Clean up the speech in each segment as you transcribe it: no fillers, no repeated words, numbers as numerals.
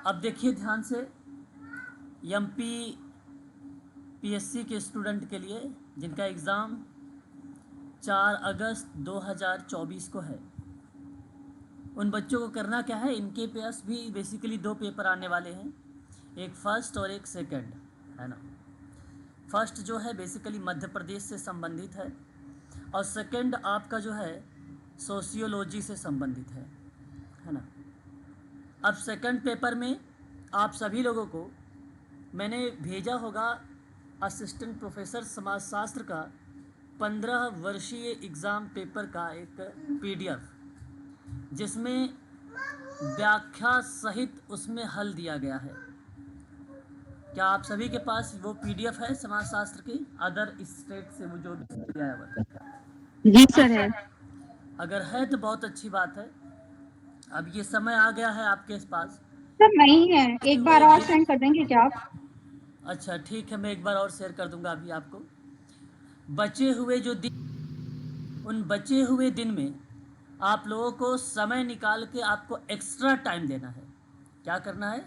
अब देखिए ध्यान से, एमपी पीएससी के स्टूडेंट के लिए जिनका एग्ज़ाम 4 अगस्त 2024 को है, उन बच्चों को करना क्या है, इनके पास भी बेसिकली 2 पेपर आने वाले हैं, एक फर्स्ट और एक सेकंड, है ना। फर्स्ट जो है बेसिकली मध्य प्रदेश से संबंधित है, और सेकंड आपका जो है सोशियोलॉजी से संबंधित है ना। अब सेकंड पेपर में आप सभी लोगों को मैंने भेजा होगा असिस्टेंट प्रोफेसर समाजशास्त्र का 15 वर्षीय एग्ज़ाम पेपर का एक पीडीएफ, जिसमें व्याख्या सहित उसमें हल दिया गया है। क्या आप सभी के पास वो पीडीएफ है समाजशास्त्र की, अदर स्टेट से वो जो भी दिया है वो? जी सर है। अगर है तो बहुत अच्छी बात है। अब ये समय आ गया है आपके पास। सर नहीं है, एक बार और सेंड कर देंगे क्या आप? अच्छा ठीक है, मैं एक बार और शेयर कर दूंगा अभी आपको। बचे हुए जो दिन, उन बचे हुए दिन में आप लोगों को समय निकाल के आपको एक्स्ट्रा टाइम देना है। क्या करना है?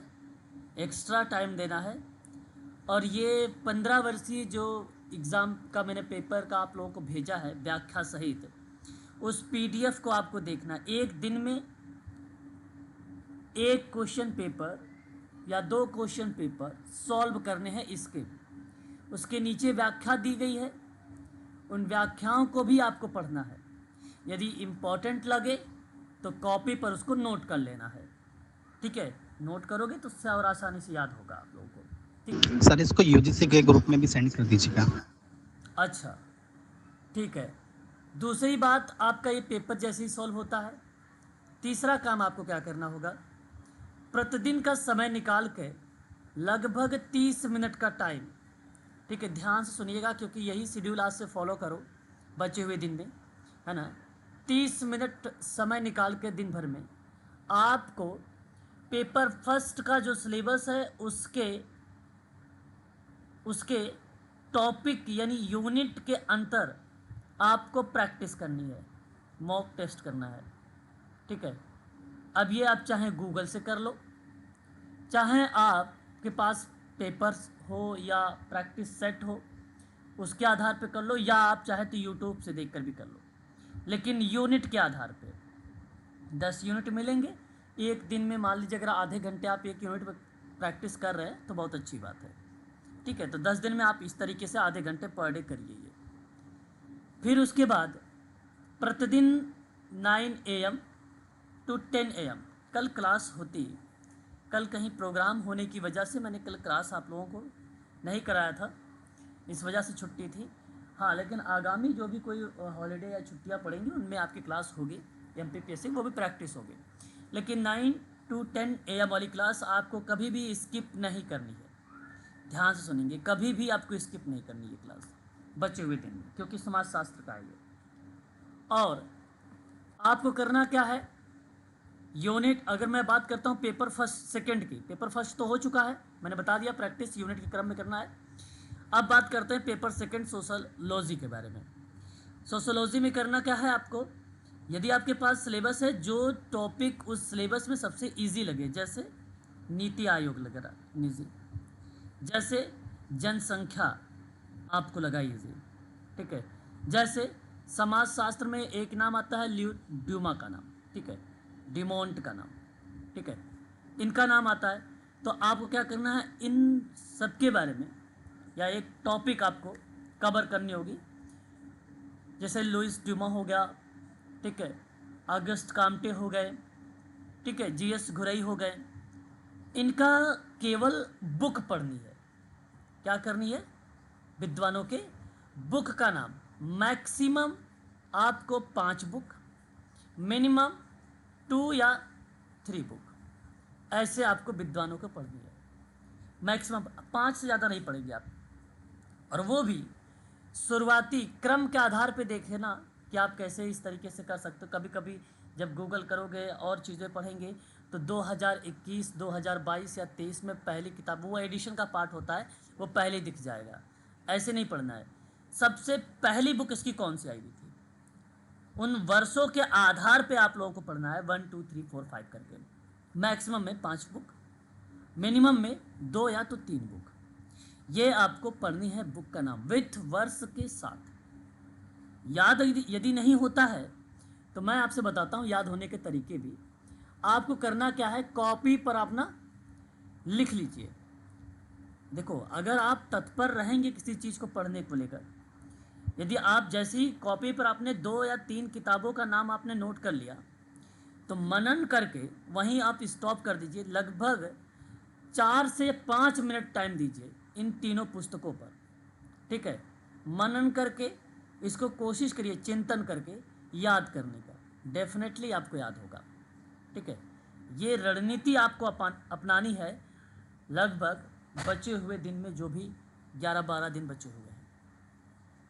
एक्स्ट्रा टाइम देना है। और ये 15 वर्षीय जो एग्ज़ाम का मैंने पेपर का आप लोगों को भेजा है व्याख्या सहित, उस पीडीएफ को आपको देखना है। एक दिन में एक क्वेश्चन पेपर या 2 क्वेश्चन पेपर सॉल्व करने हैं इसके। उसके नीचे व्याख्या दी गई है, उन व्याख्याओं को भी आपको पढ़ना है। यदि इम्पोर्टेंट लगे तो कॉपी पर उसको नोट कर लेना है, ठीक है। नोट करोगे तो उससे और आसानी से याद होगा आप लोगों को, ठीक। सर इसको यूजीसी के ग्रुप में भी सेंड कर दीजिएगा। अच्छा ठीक है। दूसरी बात, आपका ये पेपर जैसे ही सॉल्व होता है, तीसरा काम आपको क्या करना होगा, प्रतिदिन का समय निकाल के लगभग 30 मिनट का टाइम, ठीक है, ध्यान से सुनिएगा क्योंकि यही शेड्यूल आज से फॉलो करो बचे हुए दिन में, है ना। 30 मिनट समय निकाल के दिन भर में आपको पेपर फर्स्ट का जो सिलेबस है उसके टॉपिक यानी यूनिट के अंतर आपको प्रैक्टिस करनी है, मॉक टेस्ट करना है, ठीक है। अब ये आप चाहे गूगल से कर लो, चाहे आपके पास पेपर्स हो या प्रैक्टिस सेट हो उसके आधार पे कर लो, या आप चाहे तो यूट्यूब से देखकर भी कर लो, लेकिन यूनिट के आधार पे 10 यूनिट मिलेंगे एक दिन में। मान लीजिए अगर आधे घंटे आप एक यूनिट पर प्रैक्टिस कर रहे हैं तो बहुत अच्छी बात है, ठीक है। तो 10 दिन में आप इस तरीके से आधे घंटे पर डे करिए ये। फिर उसके बाद प्रतिदिन 9 AM टू 10 AM कल क्लास होती, कल कहीं प्रोग्राम होने की वजह से मैंने कल क्लास आप लोगों को नहीं कराया था, इस वजह से छुट्टी थी। हाँ, लेकिन आगामी जो भी कोई हॉलीडे या छुट्टियाँ पड़ेंगी उनमें आपकी क्लास होगी एमपीपीएससी, वो भी प्रैक्टिस होगी। लेकिन 9 टू 10 AM वाली क्लास आपको कभी भी स्किप नहीं करनी है। ध्यान से सुनेंगे, कभी भी आपको स्किप नहीं करनी है क्लास बचे हुए दिन में, क्योंकि समाजशास्त्र का है ये। और आपको करना क्या है, यूनिट, अगर मैं बात करता हूँ पेपर फर्स्ट सेकंड की, पेपर फर्स्ट तो हो चुका है, मैंने बता दिया प्रैक्टिस यूनिट के क्रम में करना है। अब बात करते हैं पेपर सेकंड सोशोलॉजी के बारे में। सोशोलॉजी में करना क्या है आपको, यदि आपके पास सिलेबस है जो टॉपिक उस सिलेबस में सबसे इजी लगे, जैसे नीति आयोग वगैरह निजी, जैसे जनसंख्या आपको लगा इजी, ठीक है। जैसे समाजशास्त्र में एक नाम आता है ड्यूमा का नाम, ठीक है, डिमोंट का नाम, ठीक है, इनका नाम आता है। तो आपको क्या करना है, इन सब के बारे में या एक टॉपिक आपको कवर करनी होगी। जैसे लुइस ड्यूमा हो गया, ठीक है, अगस्त काम्टे हो गए, ठीक है, जीएस घुरई हो गए, इनका केवल बुक पढ़नी है। क्या करनी है, विद्वानों के बुक का नाम, मैक्सिमम आपको 5 बुक, मिनिमम 2 या 3 बुक, ऐसे आपको विद्वानों को पढ़नी है। मैक्सिमम 5 से ज़्यादा नहीं पढ़ेंगे आप, और वो भी शुरुआती क्रम के आधार पे देखें ना कि आप कैसे इस तरीके से कर सकते हो। कभी कभी जब गूगल करोगे और चीज़ें पढ़ेंगे तो 2021, 2022 या 23 में पहली किताब, वो एडिशन का पार्ट होता है, वो पहले दिख जाएगा। ऐसे नहीं पढ़ना है, सबसे पहली बुक इसकी कौन सी आई हुई थी, उन वर्षों के आधार पे आप लोगों को पढ़ना है, 1 2 3 4 5 करके, मैक्सिमम में 5 बुक। मिनिमम में 2 या तो 3 बुक। ये आपको पढ़नी है बुक का नाम विथ वर्ष के साथ। याद यदि नहीं होता है तो मैं आपसे बताता हूँ याद होने के तरीके भी। आपको करना क्या है, कॉपी पर अपना लिख लीजिए। देखो, अगर आप तत्पर रहेंगे किसी चीज़ को पढ़ने को लेकर, यदि आप जैसे ही कॉपी पर आपने 2 या 3 किताबों का नाम आपने नोट कर लिया तो मनन करके वहीं आप स्टॉप कर दीजिए। लगभग 4 से 5 मिनट टाइम दीजिए इन तीनों पुस्तकों पर, ठीक है। मनन करके इसको कोशिश करिए, चिंतन करके याद करने का, डेफिनेटली आपको याद होगा, ठीक है। ये रणनीति आपको अपनानी है लगभग बचे हुए दिन में, जो भी 11-12 दिन बचे हुए हैं,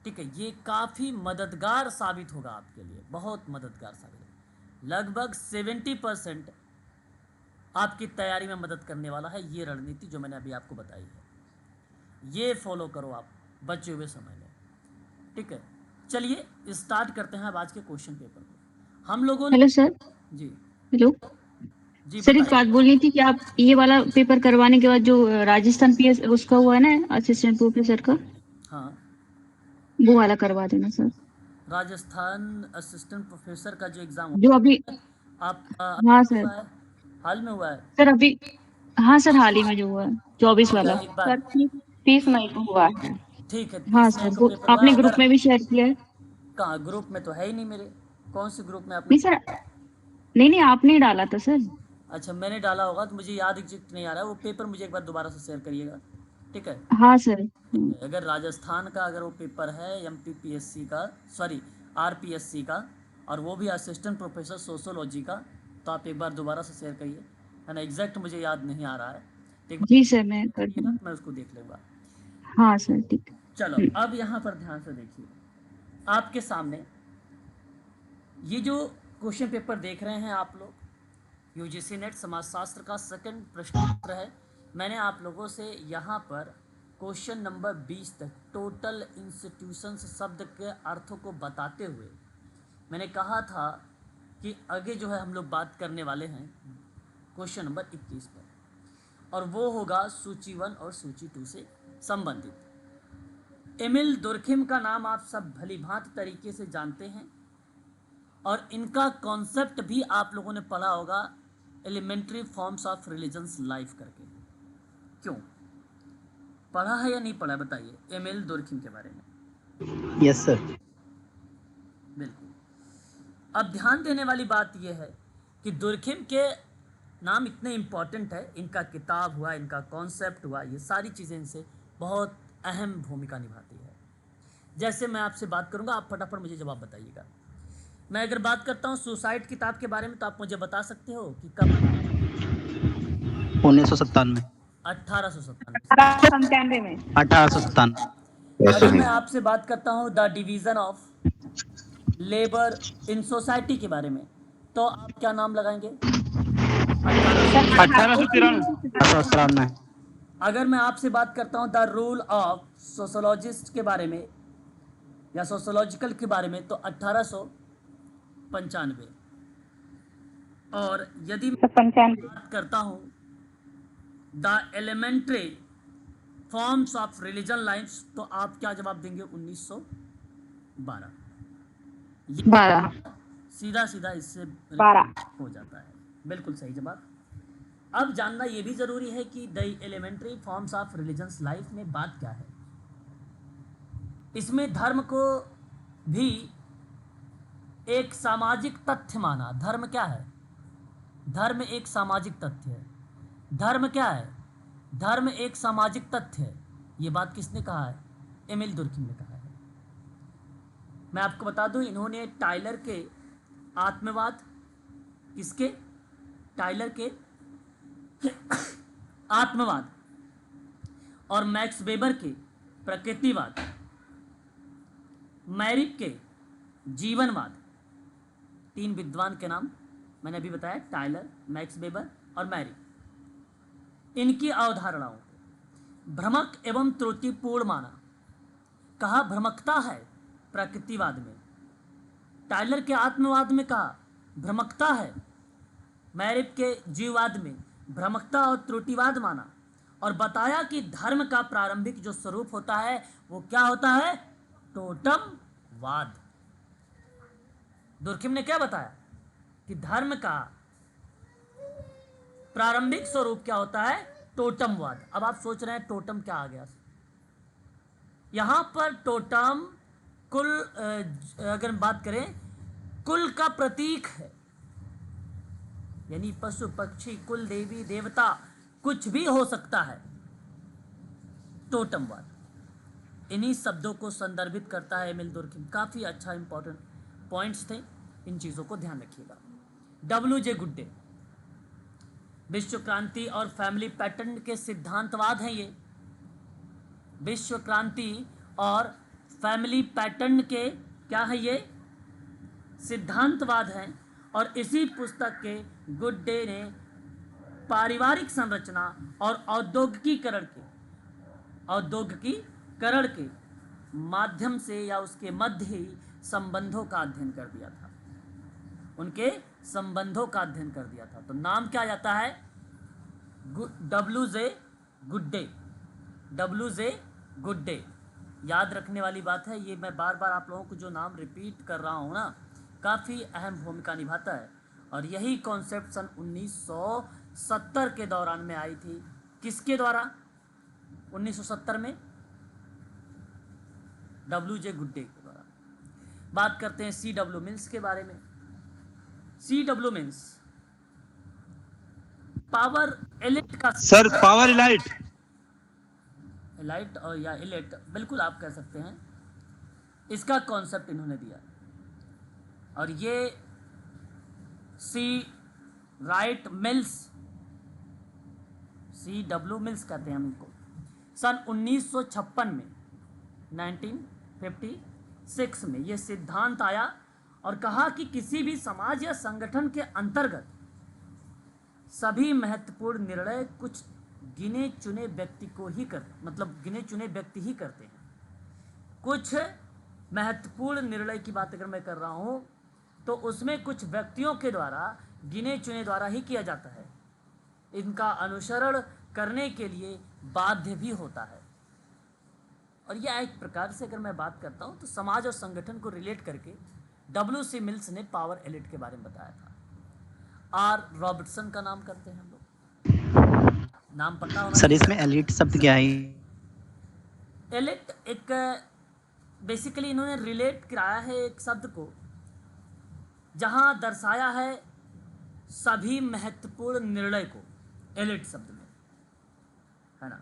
ठीक है। ये काफ़ी मददगार साबित होगा आपके लिए, बहुत मददगार साबित होगा। लगभग 70% आपकी तैयारी में मदद करने वाला है ये रणनीति जो मैंने अभी आपको बताई है। ये फॉलो करो आप बचे हुए समय में, ठीक है। चलिए स्टार्ट करते हैं अब आज के क्वेश्चन पेपर को। हम लोगों ने हेलो सर। जी हेलो जी सर, एक बताइए। बात बोलनी थी कि आप ये वाला पेपर करवाने के बाद जो राजस्थान पीएस उसका हुआ है ना, असिस्टेंट प्रोफेसर का, हाँ, वो वाला करवा देना सर। राजस्थान असिस्टेंट प्रोफेसर का जो एग्ज़ाम जो अभी, हाँ अभी सर। हुआ है, हाल में हुआ है। सर अभी, हाँ सर, हाल ही में जो हुआ है 24 ठीक वाला। है, एक बार सर 30 मई को हुआ है। ठीक है, हाँ 30 मई सर, को वो पेपर हुआ आपने है। ग्रुप अगर में भी शेयर किया है। कहाँ, ग्रुप में तो है ही नहीं मेरे। कौन से ग्रुप में आपने? नहीं सर, नहीं नहीं, आपने ही डाला था सर। अच्छा, मैंने डाला होगा तो मुझे याद एग्जैक्ट नहीं आ रहा है। वो पेपर मुझे एक बार दोबारा से शेयर करिएगा, ठीक है। हाँ सर। ठीक है, अगर राजस्थान का अगर वो पेपर है MPPSC का, सॉरी RPSC का, और वो भी असिस्टेंट प्रोफेसर सोशोलॉजी का, तो आप एक बार दोबारा से शेयर करिए, है ना। एग्जैक्ट मुझे याद नहीं आ रहा है, तो एक बार जी सर, मैं कर करिएगा दूँगी। तो मैं उसको देख लूँगा। हाँ सर, ठीक है। चलो, अब यहाँ पर ध्यान से देखिए, आपके सामने ये जो क्वेश्चन पेपर देख रहे हैं आप लोग, UGC नेट समाजशास्त्र का सेकंड प्रश्न पत्र है। मैंने आप लोगों से यहाँ पर क्वेश्चन नंबर 20 तक टोटल इंस्टीट्यूशंस शब्द के अर्थों को बताते हुए मैंने कहा था कि आगे जो है हम लोग बात करने वाले हैं क्वेश्चन नंबर 21 पर, और वो होगा सूची 1 और सूची 2 से संबंधित। एमिल दुर्खिम का नाम आप सब भलीभांति तरीके से जानते हैं, और इनका कॉन्सेप्ट भी आप लोगों ने पढ़ा होगा, elementary forms of religions life करके। क्यों पढ़ा है या नहीं पढ़ा, बताइए एमिल दुर्खिम के बारे में। Yes sir. बिल्कुल। अब ध्यान देने वाली बात यह है कि दुर्खिम के नाम इतने इम्पॉर्टेंट है, इनका किताब हुआ, इनका कॉन्सेप्ट हुआ, ये सारी चीज़ें इनसे बहुत अहम भूमिका निभाती है। जैसे मैं आपसे बात करूंगा, आप फटाफट मुझे जवाब बताइएगा। मैं अगर बात करता हूँ सुसाइड किताब के बारे में, तो आप मुझे बता सकते हो कि कब? 1997। 1897। 97 में। 1897। अगर मैं आपसे बात करता हूँ the division of labour in society के बारे में, तो आप क्या नाम लगाएंगे? 1893। अगर मैं आपसे बात करता हूँ द रूल ऑफ सोशोलॉजिस्ट के बारे में या सोशोलॉजिकल के बारे में, तो 1895। और यदि मैं 95। बात करता हूँ the elementary forms of religion lines, तो आप क्या जवाब देंगे? 1912। 12। सीधा सीधा इससे 12। हो जाता है, बिल्कुल सही जवाब। अब जानना यह भी जरूरी है कि the elementary forms of religions life में बात क्या है। इसमें धर्म को भी एक सामाजिक तथ्य माना। धर्म क्या है? धर्म एक सामाजिक तथ्य है। धर्म क्या है? धर्म एक सामाजिक तथ्य है। ये बात किसने कहा है? एमिल दुर्खिम ने कहा है। मैं आपको बता दूं, इन्होंने टाइलर के आत्मवाद, किसके? टाइलर के आत्मवाद, और मैक्स वेबर के प्रकृतिवाद, मैरिक के जीवनवाद, 3 विद्वान के नाम मैंने अभी बताया, टाइलर, मैक्स वेबर और मैरिक। इनकी अवधारणाओं को भ्रमक एवं त्रुटिपूर्ण माना। कहा भ्रमकता है प्रकृतिवाद में, टाइलर के आत्मवाद में कहा भ्रमकता है, मैरिक के जीववाद में भ्रमकता और त्रुटिवाद माना और बताया कि धर्म का प्रारंभिक जो स्वरूप होता है वो क्या होता है? टोटमवाद। दुर्खिम ने क्या बताया कि धर्म का प्रारंभिक स्वरूप क्या होता है? टोटमवाद। अब आप सोच रहे हैं टोटम क्या आ गया? यहां पर टोटम कुल अगर बात करें कुल का प्रतीक है, यानी पशु पक्षी कुल देवी देवता कुछ भी हो सकता है टोटमवाद। इन्हीं शब्दों को संदर्भित करता है एमिल दुर्खिम। काफी अच्छा इंपॉर्टेंट पॉइंट्स थे, इन चीजों को ध्यान रखिएगा। डब्ल्यू.जे. गुड्डे विश्व क्रांति और फैमिली पैटर्न के सिद्धांतवाद हैं ये। विश्व क्रांति और फैमिली पैटर्न के क्या है? ये सिद्धांतवाद हैं। और इसी पुस्तक के गुड्डे ने पारिवारिक संरचना और औद्योगिकीकरण के माध्यम से या उसके मध्य ही संबंधों का अध्ययन कर दिया था, उनके संबंधों का अध्ययन कर दिया था। तो नाम क्या जाता है? डब्ल्यू.जे. गुड्डे। डब्ल्यू.जे. गुड्डे। याद रखने वाली बात है, ये मैं बार बार आप लोगों को जो नाम रिपीट कर रहा हूँ ना, काफ़ी अहम भूमिका निभाता है। और यही कॉन्सेप्ट सन 1970 के दौरान में आई थी। किसके द्वारा? 1970 में डब्ल्यू.जे. गुड्डे के द्वारा। बात करते हैं C.W. मिल्स के बारे में। C.W. मिल्स पावर एलिट का सर पावर इलाइट एलाइट और या इलेट, बिल्कुल आप कह सकते हैं, इसका कॉन्सेप्ट इन्होंने दिया। और ये C.W. मिल्स कहते हैं हम इनको। सन 1956 में 1956 में ये सिद्धांत आया और कहा कि किसी भी समाज या संगठन के अंतर्गत सभी महत्वपूर्ण निर्णय कुछ गिने चुने व्यक्ति ही करते हैं। कुछ महत्वपूर्ण निर्णय की बात अगर मैं कर रहा हूं तो उसमें कुछ व्यक्तियों के द्वारा गिने चुने द्वारा ही किया जाता है। इनका अनुसरण करने के लिए बाध्य भी होता है। और यह एक प्रकार से अगर मैं बात करता हूं तो समाज और संगठन को रिलेट करके डब्ल्यू.सी. मिल्स ने पावर एलिट के बारे में बताया था। आर. रॉबर्टसन का नाम करते हैं हम लोग, नाम पता होना सर चाहिए। इसमें एलिट शब्द क्या है? एलिट एक बेसिकली इन्होंने रिलेट कराया है एक शब्द को, जहां दर्शाया है सभी महत्वपूर्ण निर्णय को एलिट शब्द में, है ना।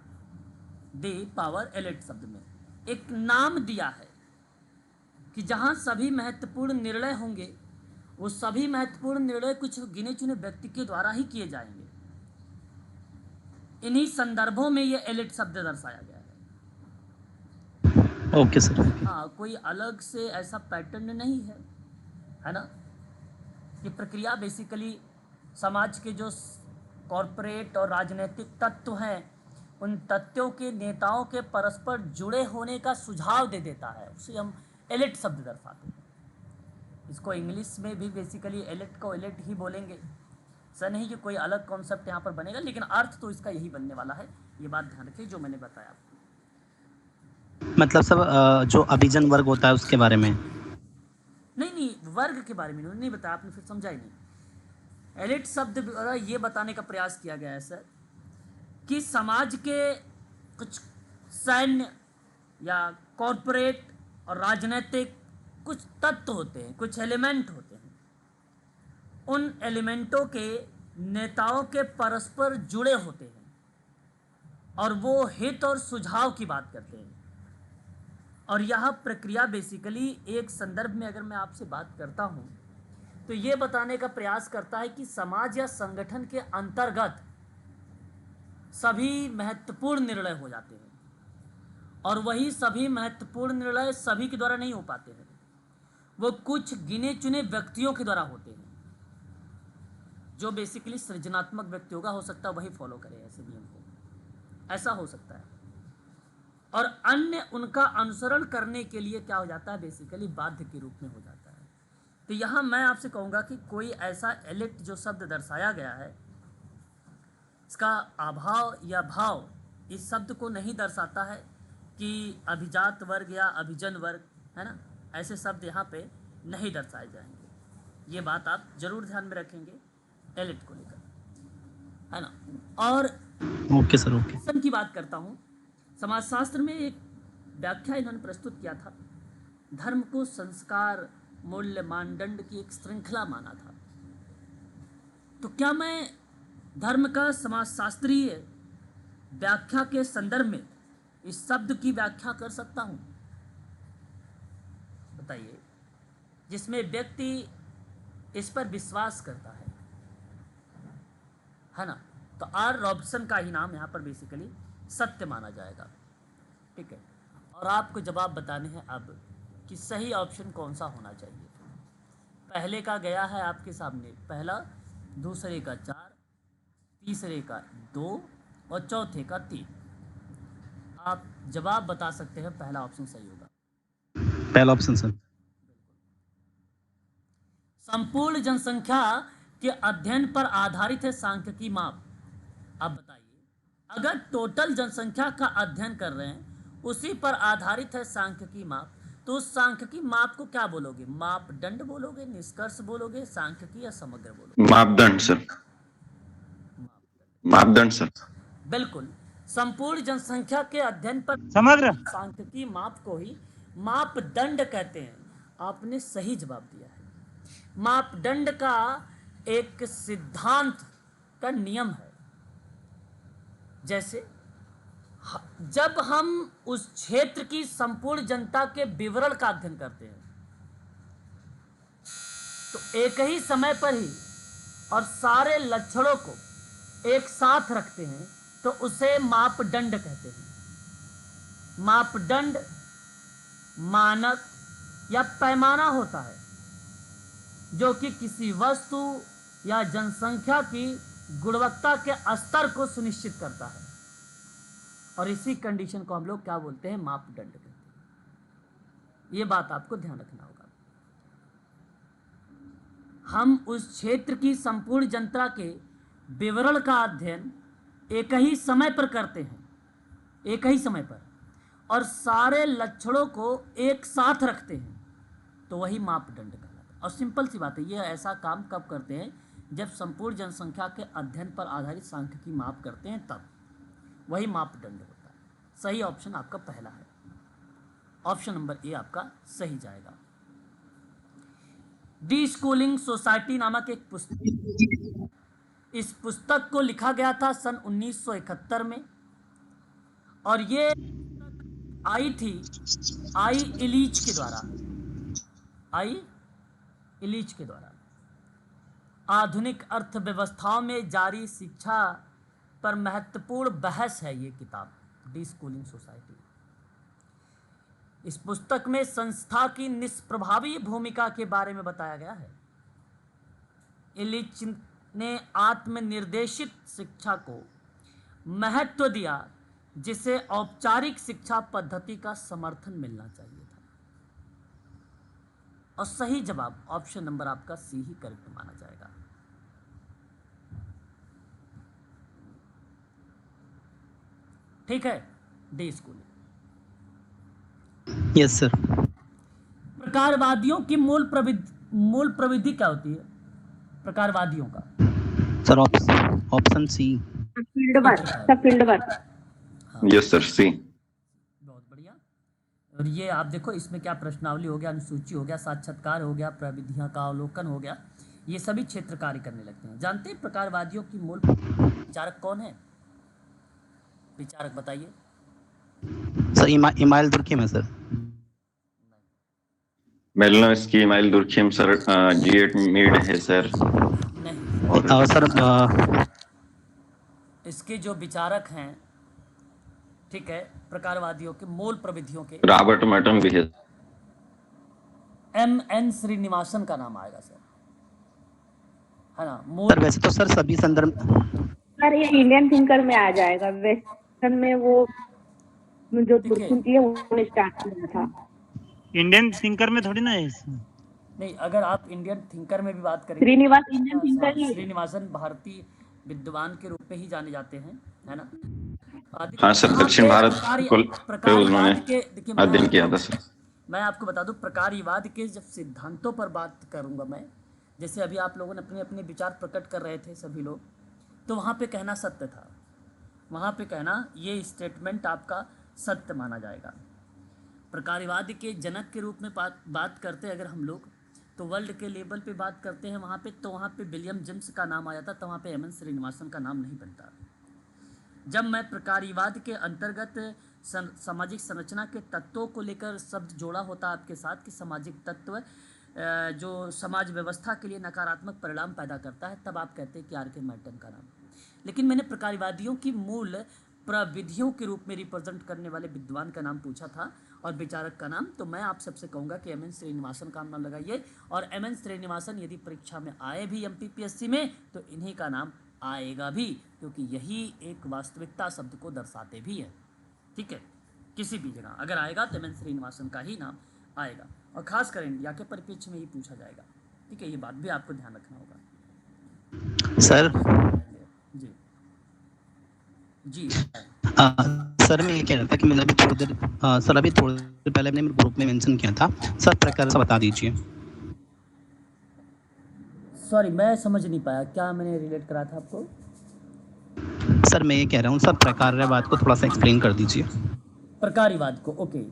दी पावर एलिट शब्द में एक नाम दिया है कि जहां सभी महत्वपूर्ण निर्णय होंगे, वो सभी महत्वपूर्ण निर्णय कुछ गिने चुने व्यक्ति के द्वारा ही किए जाएंगे। इन्हीं संदर्भों में ये एलिट शब्द दर्शाया गया है। Okay sir. हाँ, कोई अलग से ऐसा पैटर्न नहीं है, है ना। ये प्रक्रिया बेसिकली समाज के जो कॉरपोरेट और राजनीतिक तत्व हैं, उन तत्वों के नेताओं के परस्पर जुड़े होने का सुझाव दे देता है, उसे हम एलिट शब्द दर्शाते हैं। इसको इंग्लिश में भी बेसिकली एलिट को एलिट ही बोलेंगे, ऐसा नहीं कि कोई अलग कॉन्सेप्ट यहाँ पर बनेगा, लेकिन अर्थ तो इसका यही बनने वाला है। ये बात ध्यान रखिए जो मैंने बताया आपको। मतलब सब जो अभिजन वर्ग होता है उसके बारे में? नहीं, वर्ग के बारे में नहीं बताया आपने, फिर समझा ही नहीं। एलिट शब्द ये बताने का प्रयास किया गया है सर कि समाज के कुछ सैन्य या कॉरपोरेट और राजनीतिक कुछ तत्व होते हैं, कुछ एलिमेंट होते हैं। उन एलिमेंटों के नेताओं के परस्पर जुड़े होते हैं और वो हित और सुझाव की बात करते हैं। और यह प्रक्रिया बेसिकली एक संदर्भ में अगर मैं आपसे बात करता हूं तो ये बताने का प्रयास करता है कि समाज या संगठन के अंतर्गत सभी महत्वपूर्ण निर्णय हो जाते हैं, और वही सभी महत्वपूर्ण निर्णय सभी के द्वारा नहीं हो पाते हैं, वो कुछ गिने चुने व्यक्तियों के द्वारा होते हैं। जो बेसिकली सृजनात्मक व्यक्ति होगा, हो सकता है वही फॉलो करे ऐसे नियम को, ऐसा हो सकता है। और अन्य उनका अनुसरण करने के लिए क्या हो जाता है, बेसिकली बाध्य के रूप में हो जाता है। तो यहाँ मैं आपसे कहूँगा कि कोई ऐसा एलिट जो शब्द दर्शाया गया है, इसका अभाव या भाव इस शब्द को नहीं दर्शाता है कि अभिजात वर्ग या अभिजन वर्ग, है ना, ऐसे शब्द यहाँ पे नहीं दर्शाए जाएंगे। ये बात आप जरूर ध्यान में रखेंगे एलिट को लेकर, है ना। और ओके सर, ओके। दर्शन की बात करता हूँ। समाजशास्त्र में एक व्याख्या इन्होंने प्रस्तुत किया था, धर्म को संस्कार, मूल्य, मानदंड की एक श्रृंखला माना था। तो क्या मैं धर्म का समाजशास्त्रीय व्याख्या के संदर्भ में इस शब्द की व्याख्या कर सकता हूँ? बताइए, जिसमें व्यक्ति इस पर विश्वास करता है ना। तो आर रॉबसन का ही नाम यहाँ पर बेसिकली सत्य माना जाएगा, ठीक है। और आपको जवाब बताने हैं अब कि सही ऑप्शन कौन सा होना चाहिए। पहले का गया है आपके सामने, पहला, दूसरे का 4, तीसरे का 2 और चौथे का 3। आप जवाब बता सकते हैं, पहला ऑप्शन सही होगा। पहला ऑप्शन सर। संपूर्ण जनसंख्या के अध्ययन पर आधारित है सांख्यिकी माप। आप बताइए, अगर टोटल जनसंख्या का अध्ययन कर रहे हैं उसी पर आधारित है सांख्यिकी माप, तो उस सांख्यिकी माप को क्या बोलोगे? मापदंड बोलोगे, निष्कर्ष बोलोगे, सांख्यिकी या समग्र बोलोगे? मापदंड सर। मापदंड सर। बिल्कुल, संपूर्ण जनसंख्या के अध्ययन पर समग्र सांख्यिकी माप को ही मापदंड कहते हैं। आपने सही जवाब दिया है। मापदंड का एक सिद्धांत का नियम है, जैसे जब हम उस क्षेत्र की संपूर्ण जनता के विवरण का अध्ययन करते हैं तो एक ही समय पर ही और सारे लक्षणों को एक साथ रखते हैं तो उसे मापदंड कहते हैं। मापदंड मानक या पैमाना होता है जो कि किसी वस्तु या जनसंख्या की गुणवत्ता के स्तर को सुनिश्चित करता है, और इसी कंडीशन को हम लोग क्या बोलते हैं? मापदंड कहते हैं। ये बात आपको ध्यान रखना होगा। हम उस क्षेत्र की संपूर्ण जनता के विवरण का अध्ययन एक ही समय पर करते हैं, एक ही समय पर, और सारे लक्षणों को एक साथ रखते हैं, तो वही मापदंड कहलाता है। और सिंपल सी बात है, ये ऐसा काम कब करते हैं? जब संपूर्ण जनसंख्या के अध्ययन पर आधारित सांख्यिकी माप करते हैं, तब वही मापदंड होता है। सही ऑप्शन आपका पहला है, ऑप्शन नंबर ए आपका सही जाएगा। डी स्कूलिंग सोसाइटी नामक एक पुस्तक, इस पुस्तक को लिखा गया था सन 1971 में, और ये आई थी आई इलीच के द्वारा। आई इलीच के द्वारा आधुनिक अर्थव्यवस्थाओं में जारी शिक्षा पर महत्वपूर्ण बहस है ये किताब, डी स्कूलिंग सोसाइटी। इस पुस्तक में संस्था की निष्प्रभावी भूमिका के बारे में बताया गया है। इलिच ने आत्मनिर्देशित शिक्षा को महत्व दिया, जिसे औपचारिक शिक्षा पद्धति का समर्थन मिलना चाहिए था। और सही जवाब ऑप्शन नंबर आपका सी ही करेक्ट माना जाएगा। ठीक है, डी स्कूलिंग। Yes sir. प्रकारवादियों की मूल प्रविधि क्या होती है? प्रकारवादियों का sir option C. Field work. Yes sir, C. बहुत बढ़िया। और ये आप देखो, इसमें क्या प्रश्नावली हो गया, अनुसूची हो गया, साक्षात्कार हो गया, प्रविधियां का अवलोकन हो गया, ये सभी क्षेत्र कार्य करने लगते हैं। जानते हैं प्रकारवादियों की मूल विचारक कौन है? विचारक बताइए सर। इमाइल दुर्खिम है sir. Malinowski, Emile Durkheim sir, G H. Mead है सर। नहीं, और सर इसके जो विचारक हैं, ठीक है, प्रकारवादियों के मूल प्रविधियों के, रॉबर्ट मर्टन भी है। M.N. श्रीनिवासन का नाम आएगा सर, है ना। सर वैसे तो सर सभी संदर्भ सर ये इंडियन थिंकर में आ जाएगा, वेस्टर्न में वो जो दुर्खिम थी उन्होंने स्टार्ट किया था। इंडियन थिंकर में थोड़ी ना है। नहीं, अगर आप इंडियन थिंकर में भी बात करेंगे, श्रीनिवास इंडियन थिंकर ही है। श्रीनिवासन भारतीय विद्वान के रूप में ही जाने जाते हैं, है ना। हाँ सर, यहाँ दक्षिण पे भारत को उन्होंने प्रकार्यवाद के, देखिए अध्ययन किया था सर। मैं आपको बता दूं, प्रकार्यवाद के जब सिद्धांतों पर बात करूंगा मैं, जैसे अभी आप लोगों ने अपने अपने विचार प्रकट कर रहे थे सभी लोग, तो वहाँ पे कहना सत्य था, वहाँ पे कहना ये स्टेटमेंट आपका सत्य माना जाएगा। प्रकार्यवाद के जनक के रूप में बात करते अगर हम लोग, तो वर्ल्ड के लेवल पे बात करते हैं वहाँ पे, तो वहाँ पे विलियम जेम्स का नाम आ जाता, तो वहाँ पे एम एन श्रीनिवासन का नाम नहीं बनता। जब मैं प्रकार्यवाद के अंतर्गत सामाजिक संरचना के तत्वों को लेकर शब्द जोड़ा होता आपके साथ कि सामाजिक तत्व जो समाज व्यवस्था के लिए नकारात्मक परिणाम पैदा करता है, तब आप कहते हैं कि आर के मैटन का नाम। लेकिन मैंने प्रकार्यवादियों की मूल प्रविधियों के रूप में रिप्रेजेंट करने वाले विद्वान का नाम पूछा था और विचारक का नाम, तो मैं आप सबसे कहूँगा कि एम एन श्रीनिवासन का नाम लगाइए। और एम एन श्रीनिवासन यदि परीक्षा में आए भी MPPSC में, तो इन्हीं का नाम आएगा भी, क्योंकि यही एक वास्तविकता शब्द को दर्शाते भी है। ठीक है, किसी भी जगह अगर आएगा तो एम एन श्रीनिवासन का ही नाम आएगा, और खासकर इंडिया के परिप्रेक्ष्य में ही पूछा जाएगा। ठीक है, ये बात भी आपको ध्यान रखना होगा सर। जी जी सर मैं ये कह रहा था कि मैंने अभी थोड़ी देर पहले अपने ग्रुप में मेंशन किया था सर, प्रकार से बता दीजिए। सॉरी मैं समझ नहीं पाया, क्या मैंने रिलेट करा था आपको? सर मैं ये कह रहा हूँ सर, प्रकार्यवाद को थोड़ा सा एक्सप्लेन कर दीजिए। प्रकार्यवाद को, ओके।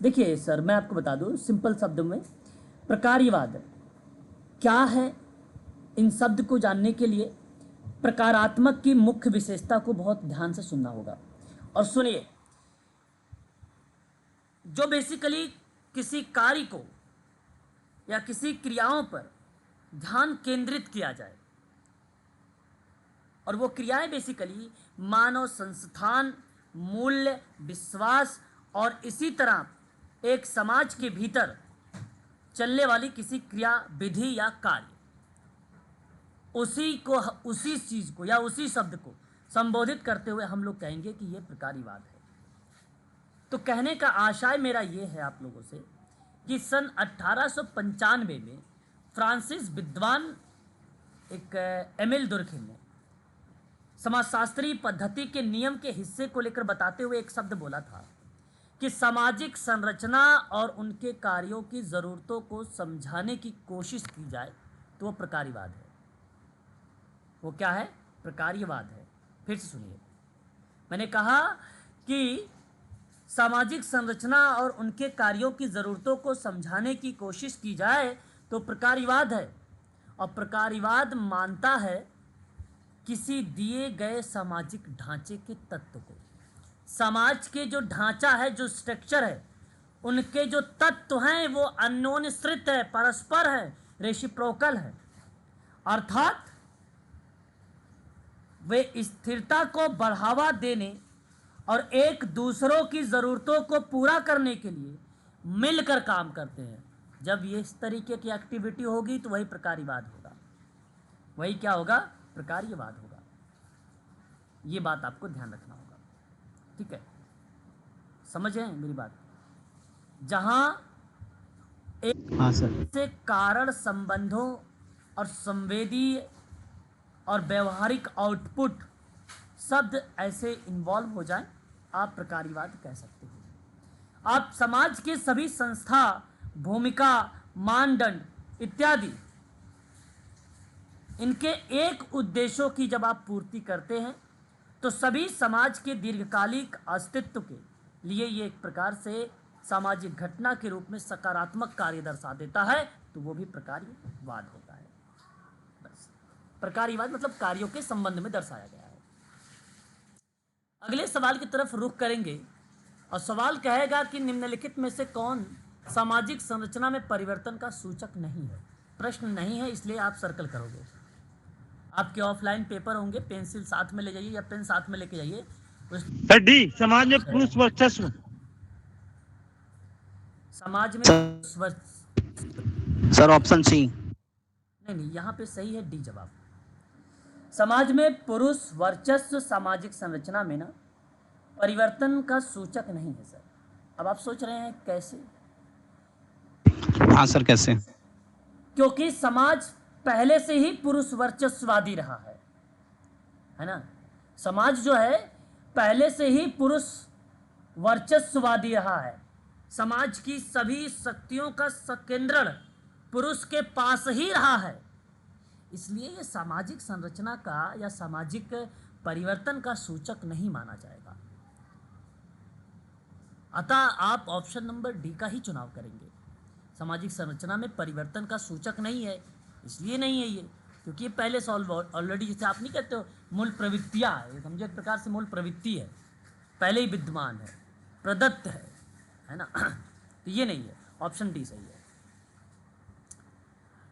देखिए सर, मैं आपको बता दूं सिंपल शब्दों में, प्रकार्यवाद क्या है, इन शब्द को जानने के लिए प्रकारात्मक की मुख्य विशेषता को बहुत ध्यान से सुनना होगा। और सुनिए, जो बेसिकली किसी कार्य को या किसी क्रियाओं पर ध्यान केंद्रित किया जाए, और वो क्रियाएं बेसिकली मानव संस्थान, मूल्य, विश्वास और इसी तरह एक समाज के भीतर चलने वाली किसी क्रिया, विधि या कार्य, उसी चीज को या उसी शब्द को संबोधित करते हुए हम लोग कहेंगे कि ये प्रकार्यवाद है। तो कहने का आशय मेरा ये है आप लोगों से कि सन 1895 में फ्रांसिस विद्वान एक एमिल दुर्खिम ने समाजशास्त्रीय पद्धति के नियम के हिस्से को लेकर बताते हुए एक शब्द बोला था कि सामाजिक संरचना और उनके कार्यों की ज़रूरतों को समझाने की कोशिश की जाए तो वो प्रकार्यवाद है। वो क्या है? प्रकार्यवाद है। फिर से सुनिए, मैंने कहा कि सामाजिक संरचना और उनके कार्यों की ज़रूरतों को समझाने की कोशिश की जाए तो प्रकार्यवाद है। और प्रकार्यवाद मानता है किसी दिए गए सामाजिक ढांचे के तत्व को, समाज के जो ढांचा है, जो स्ट्रक्चर है, उनके जो तत्व हैं वो अन्योन्यश्रित है, परस्पर है, रेसिप्रोकल है, अर्थात वे स्थिरता को बढ़ावा देने और एक दूसरों की ज़रूरतों को पूरा करने के लिए मिलकर काम करते हैं। जब ये इस तरीके की एक्टिविटी होगी तो वही प्रकार्यवाद होगा। वही क्या होगा? प्रकार्यवाद होगा। ये बात आपको ध्यान रखना होगा। ठीक है, समझ रहे हैं मेरी बात? जहां हाँ सर। से कारण संबंधों और संवेदीय और व्यवहारिक आउटपुट शब्द ऐसे इन्वॉल्व हो जाए, आप प्रकार्यवाद कह सकते हो। आप समाज के सभी संस्था, भूमिका, मानदंड इत्यादि इनके एक उद्देश्यों की जब आप पूर्ति करते हैं तो सभी समाज के दीर्घकालिक अस्तित्व के लिए ये एक प्रकार से सामाजिक घटना के रूप में सकारात्मक कार्य दर्शा देता है, तो वो भी प्रकार्यवाद होता है। बस, प्रकार्यवाद मतलब कार्यों के संबंध में दर्शाया गया है। अगले सवाल की तरफ रुख करेंगे और सवाल कहेगा कि निम्नलिखित में से कौन सामाजिक संरचना में परिवर्तन का सूचक नहीं है? प्रश्न नहीं है, इसलिए आप सर्कल करोगे। आपके ऑफलाइन पेपर होंगे, पेंसिल साथ में ले जाइए या पेन साथ में लेके जाइए। सर डी, समाज में पुरुष वर्चस्व। समाज में सर ऑप्शन सी। नहीं, यहाँ पे सही है डी जवाब। समाज में पुरुष वर्चस्व सामाजिक संरचना में ना परिवर्तन का सूचक नहीं है सर। अब आप सोच रहे हैं कैसे? हाँ सर, कैसे? क्योंकि समाज पहले से ही पुरुष वर्चस्ववादी रहा है। है ना। समाज जो है पहले से ही पुरुष वर्चस्ववादी रहा है। समाज की सभी शक्तियों का संकेंद्रण पुरुष के पास ही रहा है। इसलिए ये सामाजिक संरचना का या सामाजिक परिवर्तन का सूचक नहीं माना जाएगा। अतः आप ऑप्शन नंबर डी का ही चुनाव करेंगे। सामाजिक संरचना में परिवर्तन का सूचक नहीं है, इसलिए नहीं है ये, क्योंकि ये पहले सॉल्व ऑलरेडी, जैसे आप नहीं कहते हो मूल प्रवृत्तियाँ है, समझो एक प्रकार से मूल प्रवृत्ति है, पहले ही विद्यमान है, प्रदत्त है ना। तो ये नहीं है, ऑप्शन डी सही है।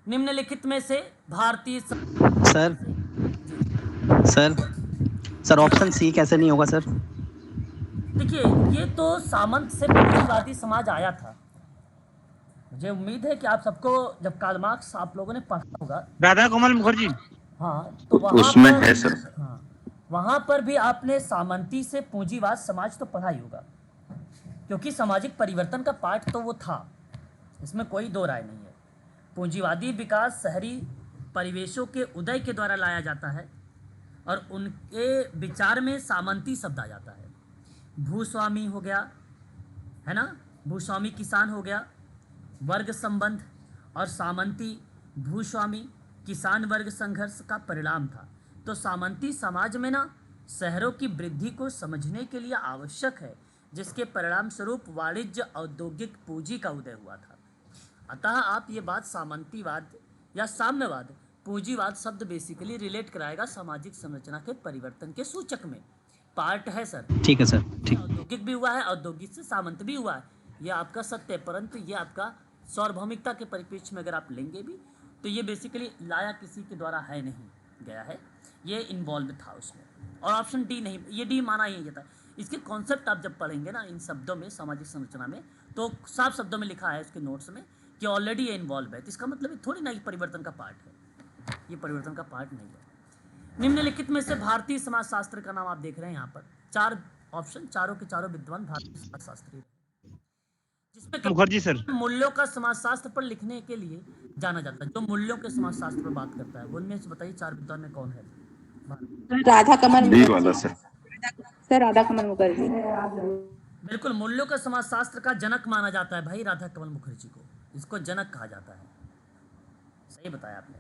निम्नलिखित में से भारतीय sir sir sir option C कैसे नहीं होगा सर? देखिए, ये तो सामंत से पुरुषवादी समाज आया था। मुझे उम्मीद है कि आप सबको जब कार्ल मार्क्स आप लोगों ने पढ़ा होगा, राधा कमल मुखर्जी। हाँ, तो वहाँ उसमें पर, है सर। हाँ, वहाँ पर भी आपने सामंती से पूंजीवाद समाज तो पढ़ा ही होगा, क्योंकि सामाजिक परिवर्तन का पाठ तो वो था, इसमें कोई दो राय नहीं है। पूंजीवादी विकास शहरी परिवेशों के उदय के द्वारा लाया जाता है और उनके विचार में सामंती शब्द आ जाता है। भूस्वामी हो गया, है ना, भूस्वामी किसान हो गया, वर्ग संबंध और सामंती भूस्वामी किसान वर्ग संघर्ष का परिणाम था। तो सामंती समाज में ना शहरों की वृद्धि को समझने के लिए आवश्यक है, जिसके परिणाम स्वरूप वाणिज्य औद्योगिक पूंजी का उदय हुआ था। अतः आप ये बात सामंतीवाद या साम्यवाद पूंजीवाद शब्द बेसिकली रिलेट कराएगा सामाजिक संरचना के परिवर्तन के सूचक में, पार्ट है सर। ठीक है सर, ठीक। औद्योगिक भी हुआ है, औद्योगिक से सामंत भी हुआ है, ये आपका सत्य है, परंतु ये आपका सार्वभौमिकता के परिप्रेक्ष्य में अगर आप लेंगे भी तो ये बेसिकली लाया किसी के द्वारा है नहीं गया है, ये इन्वॉल्व था उसमें। और ऑप्शन डी नहीं, ये डी माना ही था। इसके कॉन्सेप्ट आप जब पढ़ेंगे ना इन शब्दों में, सामाजिक संरचना में, तो साफ शब्दों में लिखा है उसके नोट्स में कि ऑलरेडी ये इन्वॉल्व है, तो इसका मतलब ये थोड़ी ना परिवर्तन का पार्ट है, ये परिवर्तन का पार्ट नहीं है। निम्नलिखित में से भारतीय समाजशास्त्र का नाम आप देख रहे हैं यहाँ पर, 4 ऑप्शन, चारों के चारों विद्वान भारतीय समाजशास्त्री, जिसमें मुखर्जी सर। मूल्यों का समाजशास्त्र पर लिखने के लिए जाना जाता है। जो मूल्यों के समाजशास्त्र पर बात करता है, उनमें से बताइए 4 विद्वान में कौन है? राधा कमल डी वाला सर। राधा कमल मुखर्जी। बिल्कुल, मूल्यों का समाजशास्त्र का जनक माना जाता है भाई राधा कमल मुखर्जी को, इसको जनक कहा जाता है। सही बताया आपने।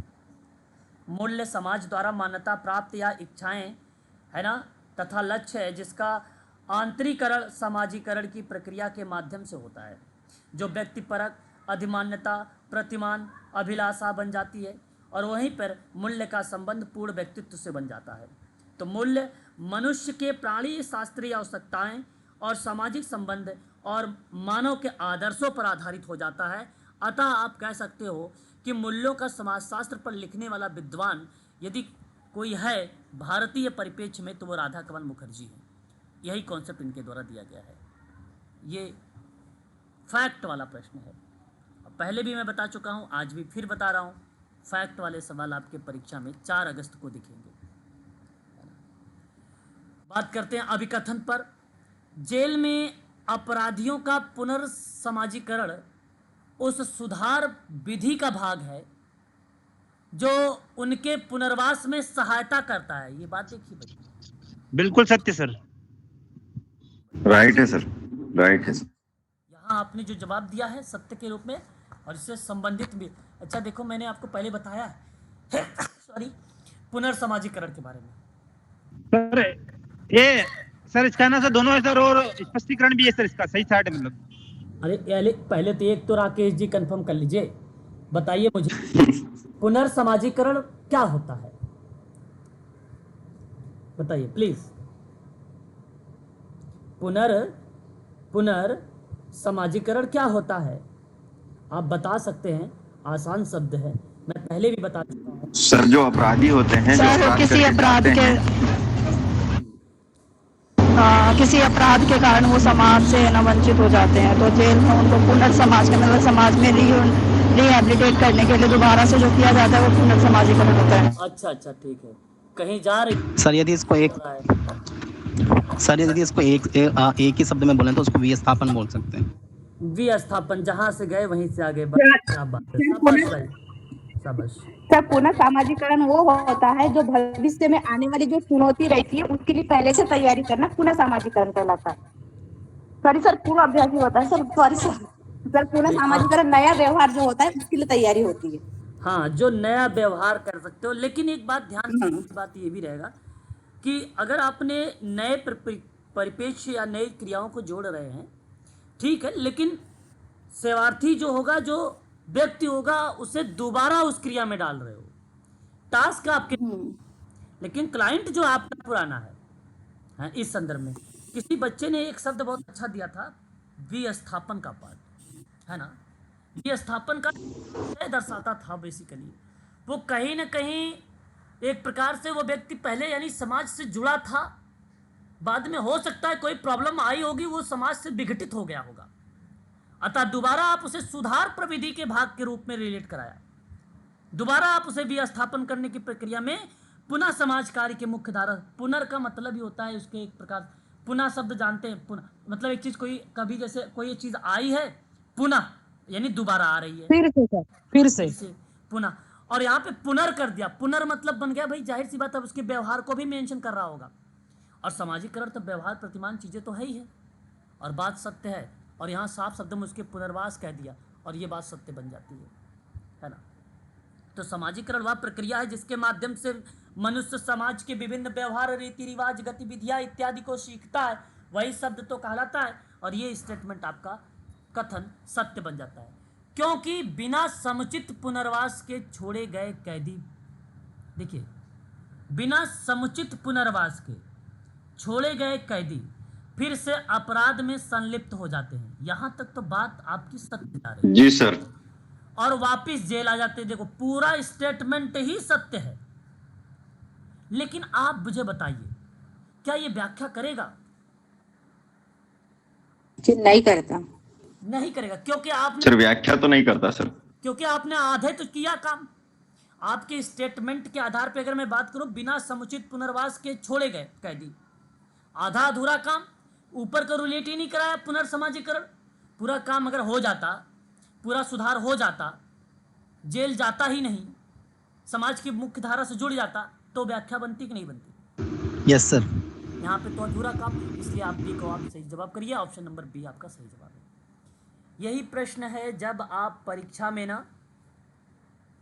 मूल्य समाज द्वारा मान्यता प्राप्त या इच्छाएं, है ना, तथा लक्ष्य है जिसका आंतरिकरण समाजीकरण की प्रक्रिया के माध्यम से होता है, जो व्यक्तिपरक अधिमान्यता प्रतिमान अभिलाषा बन जाती है और वहीं पर मूल्य का संबंध पूर्ण व्यक्तित्व से बन जाता है। तो मूल्य मनुष्य के प्राणी शास्त्रीय आवश्यकताएं और सामाजिक संबंध और मानव के आदर्शों पर आधारित हो जाता है। अतः आप कह सकते हो कि मूल्यों का समाजशास्त्र पर लिखने वाला विद्वान यदि कोई है भारतीय परिप्रेक्ष्य में तो वो राधा कमल मुखर्जी है। यही कॉन्सेप्ट इनके द्वारा दिया गया है। ये फैक्ट वाला प्रश्न है, पहले भी मैं बता चुका हूँ, आज भी फिर बता रहा हूँ, फैक्ट वाले सवाल आपके परीक्षा में 4 अगस्त को दिखेंगे। बात करते हैं अभिकथन पर। जेल में अपराधियों का पुनर्समाजीकरण उस सुधार विधि का भाग है जो उनके पुनर्वास में सहायता करता है। ये बात देखिए बच्चों, बिल्कुल सत्य सर। राइट है सर, राइट है सर। यहाँ आपने जो जवाब दिया है सत्य के रूप में और इससे संबंधित भी। अच्छा देखो, मैंने आपको पहले बताया है सॉरी पुनर्समाजीकरण के बारे में। सर ये सर इसका ना सर दोनों है सर, और स्पष्टीकरण भी है सर इसका, सही साइड है मतलब। अरे पहले तो एक तो राकेश जी कंफर्म कर लीजिए, बताइए मुझे पुनर्समाजीकरण क्या होता है, बताइए प्लीज। पुनर्समाजीकरण क्या होता है आप बता सकते हैं, आसान शब्द है, मैं पहले भी बता चुका हूँ। सर जो अपराधी होते हैं, सर किसी अपराध के कारण वो समाज से न वंचित हो जाते हैं, तो जेल में उनको पुनर्समाज के मतलब समाज में रिहेबिलिटेट करने के लिए दोबारा से जो किया जाता है वो पुनर्समाजीकरण होता है। अच्छा ठीक है। कहीं जा रही सर यदि इसको एक ही शब्द में बोलें तो उसको विस्थापन बोल सकते हैं। विस्थापन, जहां से गए वहीं से आगे बढ़। क्या बात है, शाबाश। सर पुनः सामाजिकरण वो होता है जो भविष्य में आने वाली जो चुनौती रहती है उसके लिए पहले से तैयारी करना पुनः सामाजिकरण कहलाता है। सॉरी सर, पूर्व अभ्यास ही होता है सर, सॉरी सर पुनः नहीं, सामाजिकरण नया व्यवहार जो होता है उसके लिए तैयारी होती है। हाँ, जो नया व्यवहार कर सकते हो। लेकिन एक बात ध्यान, हम्म। बात ये भी रहेगा कि अगर आपने नए परिपेक्ष्य या नई क्रियाओं को जोड़ रहे हैं, ठीक है, लेकिन सेवार्थी जो होगा, जो व्यक्ति होगा, उसे दोबारा उस क्रिया में डाल रहे हो। टास्क आपके, लेकिन क्लाइंट जो आपका पुराना है। हाँ, इस संदर्भ में किसी बच्चे ने एक शब्द बहुत अच्छा दिया था, विस्थापन का पाठ, है ना। विस्थापन का दर्शाता था बेसिकली, वो कहीं ना कहीं एक प्रकार से वो व्यक्ति पहले यानी समाज से जुड़ा था, बाद में हो सकता है कोई प्रॉब्लम आई होगी, वो समाज से विघटित हो गया होगा, अतः दोबारा आप उसे सुधार प्रविधि के भाग के रूप में रिलेट कराया। दोबारा आप उसे विस्थापन करने की प्रक्रिया में पुनः समाज कार्य के मुख्य धारा। पुनर् का मतलब ही होता है उसके एक प्रकार, पुनः शब्द जानते हैं, पुनः मतलब एक चीज कोई कभी जैसे कोई एक चीज आई है, पुनः यानी दोबारा आ रही है, फिर से सर, फिर से। इसे पुनः, और यहाँ पे पुनर् कर दिया, पुनर् मतलब बन गया भाई, जाहिर सी बात है उसके व्यवहार को भी मेंशन कर रहा होगा। और सामाजिकरण तो व्यवहार प्रतिमान चीजें तो है ही है, और बात सत्य है, और यहाँ साफ शब्द में उसके पुनर्वास कह दिया, और ये बात सत्य बन जाती है ना। तो सामाजिकरण वह प्रक्रिया है जिसके माध्यम से मनुष्य समाज के विभिन्न व्यवहार, रीति रिवाज, गतिविधियां इत्यादि को सीखता है, वही शब्द तो कहलाता है। और ये स्टेटमेंट आपका कथन सत्य बन जाता है, क्योंकि बिना समुचित पुनर्वास के छोड़े गए कैदी, देखिए, बिना समुचित पुनर्वास के छोड़े गए कैदी फिर से अपराध में संलिप्त हो जाते हैं। यहां तक तो बात आपकी सत्य आ रही है, जी सर। और वापिस जेल आ जाते हैं। देखो, पूरा स्टेटमेंट ही सत्य है, लेकिन आप मुझे बताइए, क्या ये व्याख्या करेगा? जी नहीं करता। नहीं करेगा, क्योंकि आपने, सर व्याख्या तो नहीं करता सर। क्योंकि आपने आधे तो किया काम। आपके स्टेटमेंट के आधार पर अगर मैं बात करूं, बिना समुचित पुनर्वास के छोड़े गए कैदी, आधा अधूरा काम, ऊपर का रिलेट ही नहीं कराया पुनर्समाजीकरण। पूरा काम अगर हो जाता, पूरा सुधार हो जाता, जेल जाता ही नहीं, समाज की मुख्य धारा से जुड़ जाता, तो व्याख्या बनती कि नहीं बनती? Yes sir. यहाँ पे तो अधूरा काम, इसलिए आप बी को आप सही जवाब करिए। ऑप्शन नंबर बी आपका सही जवाब है। यही प्रश्न है जब आप परीक्षा में ना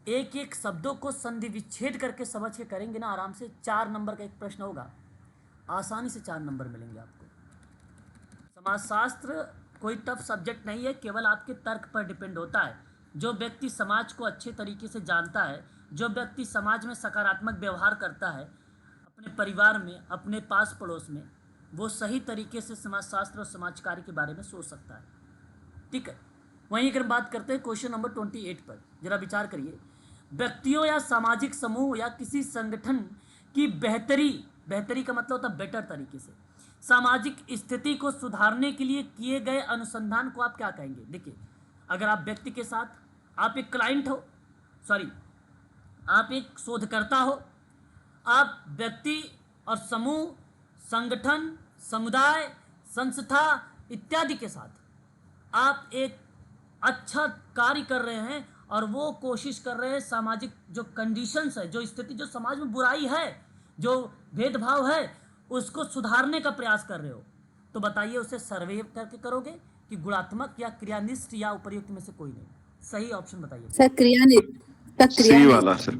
एक एक शब्दों को संधि विच्छेद करके समझ के करेंगे ना, आराम से 4 नंबर का एक प्रश्न होगा, आसानी से 4 नंबर मिलेंगे आपको। समाजशास्त्र कोई टफ सब्जेक्ट नहीं है, केवल आपके तर्क पर डिपेंड होता है। जो व्यक्ति समाज को अच्छे तरीके से जानता है, जो व्यक्ति समाज में सकारात्मक व्यवहार करता है, अपने परिवार में, अपने पास पड़ोस में, वो सही तरीके से समाजशास्त्र और समाज कार्य के बारे में सोच सकता है। ठीक है, वहीं अगर बात करते हैं क्वेश्चन नंबर 28 पर, जरा विचार करिए। व्यक्तियों या सामाजिक समूह या किसी संगठन की बेहतरी का मतलब होता है बेटर तरीके से, सामाजिक स्थिति को सुधारने के लिए किए गए अनुसंधान को आप क्या कहेंगे? देखिए, अगर आप व्यक्ति के साथ, आप एक क्लाइंट हो, सॉरी, आप एक शोधकर्ता हो, आप व्यक्ति और समूह, संगठन, समुदाय, संस्था इत्यादि के साथ आप एक अच्छा कार्य कर रहे हैं, और वो कोशिश कर रहे हैं सामाजिक जो कंडीशंस है, जो स्थिति, जो समाज में बुराई है, जो भेदभाव है, उसको सुधारने का प्रयास कर रहे हो, तो बताइए उसे सर्वे करके करोगे कि गुणात्मक या क्रियानिष्ठ या उपर्युक्त में से कोई नहीं? सही ऑप्शन बताइए सर क्रियानिष्ठ। सी वाला सर।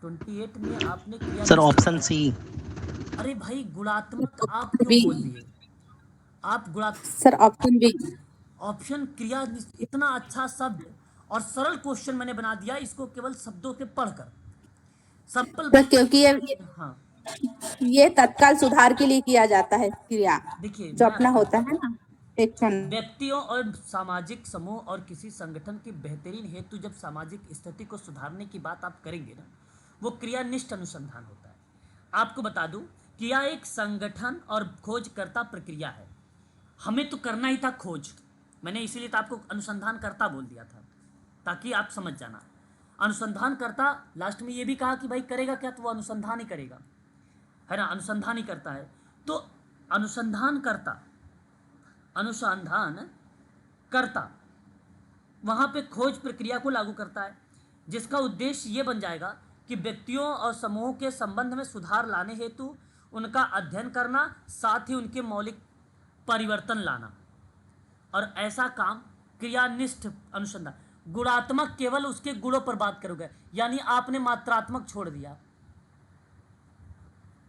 28 में आपने क्रिया, सर ऑप्शन सी। अरे भाई, गुणात्मक आप क्यों बोल दिए? आप गुणात्मक, सर ऑप्शन बी। ऑप्शन क्रिया, इतना अच्छा शब्द और सरल क्वेश्चन मैंने बना दिया इसको केवल शब्दों के पढ़कर, सिंपल। क्योंकि हाँ, ये तत्काल सुधार के लिए किया जाता है क्रिया, देखिए, जो अपना होता है ना एक्शन। व्यक्तियों और सामाजिक समूह और किसी संगठन की बेहतरीन हेतु जब सामाजिक स्थिति को सुधारने की बात आप करेंगे ना, वो क्रियानिष्ठ अनुसंधान होता है। आपको बता दूं कि यह एक संगठन और खोजकर्ता प्रक्रिया है। हमें तो करना ही था खोज, मैंने इसीलिए तो आपको अनुसंधानकर्ता बोल दिया था, ताकि आप समझ जाना। अनुसंधानकर्ता लास्ट में ये भी कहा कि भाई करेगा क्या, तो वो अनुसंधान ही करेगा, है ना, अनुसंधान ही करता है। तो अनुसंधानकर्ता, अनुसंधान करता वहाँ पे खोज प्रक्रिया को लागू करता है। जिसका उद्देश्य ये बन जाएगा कि व्यक्तियों और समूहों के संबंध में सुधार लाने हेतु उनका अध्ययन करना, साथ ही उनके मौलिक परिवर्तन लाना। और ऐसा काम क्रियानिष्ठ अनुसंधान, गुणात्मक केवल उसके गुणों पर बात करोगे, यानी आपने मात्रात्मक छोड़ दिया।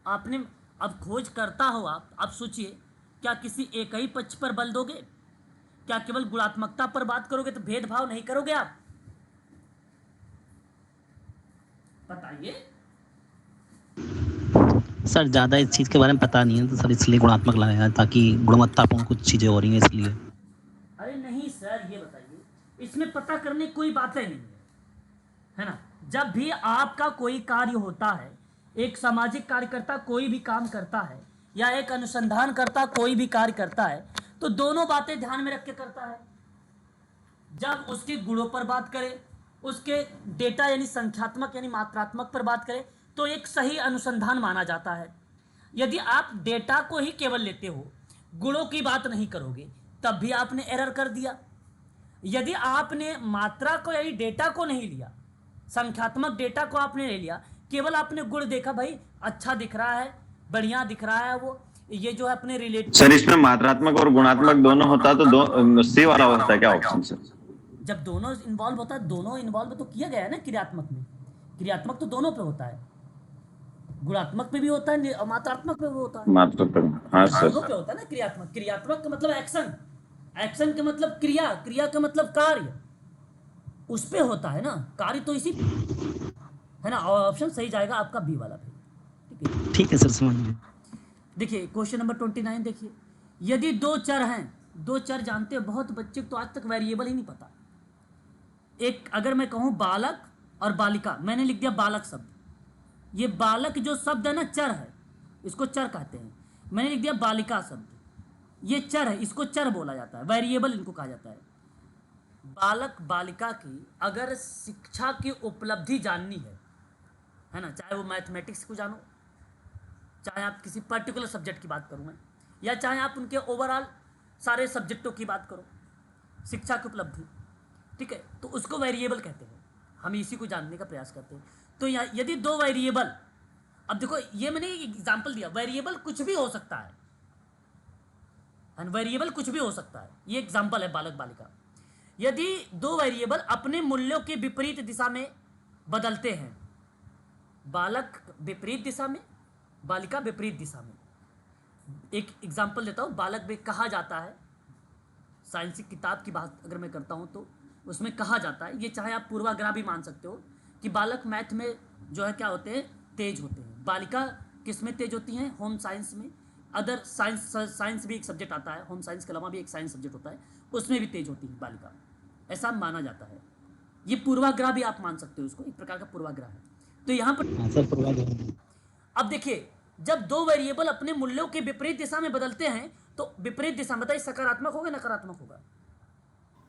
आपने अब खोज करता हो आप सोचिए, क्या किसी एक ही पक्ष पर बल दोगे? क्या केवल गुणात्मकता पर बात करोगे तो भेदभाव नहीं करोगे आप? बताइए। सर ज़्यादा इस चीज़ के बारे में पता नहीं है, तो सर इसलिए गुणात्मक लगाया है, ताकि गुणवत्तापूर्ण कुछ चीज़ें हो रही हैं इसलिए। अरे नहीं सर, ये बताइए, इसमें पता करने की कोई बात ही नहीं है ना? जब भी आपका कोई कार्य होता है, एक सामाजिक कार्यकर्ता कोई भी काम करता है, या एक अनुसंधान करता कोई भी कार्य करता है, तो दोनों बातें ध्यान में रख के करता है। जब उसके गुणों पर बात करें, उसके डेटा यानी संख्यात्मक यानी मात्रात्मक पर बात करें, तो एक सही अनुसंधान माना जाता है। यदि आप डेटा को ही केवल लेते हो, गुणों की बात नहीं करोगे, तब भी आपने एरर कर दिया। यदि आपने मात्रा को यानी डेटा को नहीं लिया, संख्यात्मक डेटा को आपने ले लिया, केवल आपने गुण देखा, भाई अच्छा दिख रहा है, बढ़िया दिख रहा है, वो ये जो है अपने रिलेटिव। सर इसमें मात्रात्मक और गुणात्मक दोनों होता तो सी वाला होता है क्या ऑप्शन सर? जब दोनों इन्वॉल्व होता है, दोनों इन्वॉल्व तो किया गया है ना क्रियात्मक में। क्रियात्मक तो दोनों पे होता है, गुणात्मक में भी होता है और मात्रात्मक में भी होता है। मात्रात्मक, हाँ सर। दोनों पे होता है ना क्रियात्मक। क्रियात्मक का मतलब एक्शन, एक्शन का मतलब क्रिया, क्रिया का मतलब कार्य, उस पे होता है ना कार्य, तो इसी है ना। और ऑप्शन सही जाएगा आपका बी वाला भी। ठीक है सर, समझ गए। देखिए क्वेश्चन नंबर 29 देखिए, यदि दो चर हैं, दो चर जानते हैं बहुत बच्चे तो आज तक वेरिएबल ही नहीं पता। एक अगर मैं कहूँ बालक और बालिका, मैंने लिख दिया बालक शब्द, ये बालक जो शब्द है ना चर है, इसको चर कहते हैं। मैंने लिख दिया बालिका शब्द, ये चर है, इसको चर बोला जाता है, वेरिएबल इनको कहा जाता है। बालक बालिका की अगर शिक्षा की उपलब्धि जाननी है ना, चाहे वो मैथमेटिक्स को जानो, चाहे आप किसी पर्टिकुलर सब्जेक्ट की बात करूँ मैं, या चाहे आप उनके ओवरऑल सारे सब्जेक्टों की बात करो, शिक्षा की उपलब्धि, ठीक है, तो उसको वेरिएबल कहते हैं। हम इसी को जानने का प्रयास करते हैं। तो यदि दो वेरिएबल, अब देखो ये मैंने एग्जांपल दिया, वेरिएबल कुछ भी हो सकता है, वेरिएबल कुछ भी हो सकता है, ये एग्जांपल है बालक बालिका। यदि दो वेरिएबल अपने मूल्यों के विपरीत दिशा में बदलते हैं, बालक विपरीत दिशा में, बालिका विपरीत दिशा में। एक एग्जांपल देता हूँ, बालक में कहा जाता है, साइंस की किताब की बात अगर मैं करता हूँ तो उसमें कहा जाता है, ये चाहे आप पूर्वाग्रह भी मान सकते हो, कि बालक मैथ में जो है क्या होते हैं, तेज होते हैं। बालिका किस में तेज होती हैं? होम साइंस में। अदर साइंस भी एक सब्जेक्ट आता है, होम साइंस के अलावा भी एक साइंस सब्जेक्ट होता है, उसमें भी तेज होती है बालिका, ऐसा माना जाता है। ये पूर्वाग्रह भी आप मान सकते हो, उसको एक प्रकार का पूर्वाग्रह है। तो यहाँ पर अब देखिए, जब दो वेरिएबल अपने मूल्यों के विपरीत दिशा में बदलते हैं, तो विपरीत दिशा बताइए, सकारात्मक होगा नकारात्मक होगा?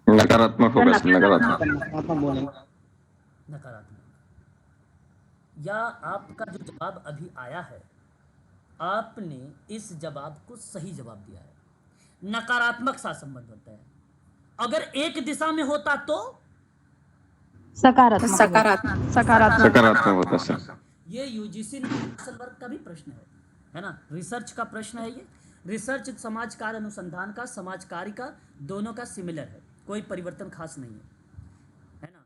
नकारात्मक होगा सर, नकारात्मक। नकारात्मक। या आपका जो जवाब अभी आया है, आपने इस जवाब को सही जवाब दिया है। नकारात्मक सा संबंध होता है। अगर एक दिशा में होता तो सकारात्मक सकारात्मक सकारात्मक होता सर। ये यूजीसी नेशनल वर्ग का भी प्रश्न है ना, रिसर्च का प्रश्न है ये। रिसर्च समाज कार्य अनुसंधान का, समाज कार्य का, दोनों का सिमिलर है, कोई परिवर्तन खास नहीं है ना।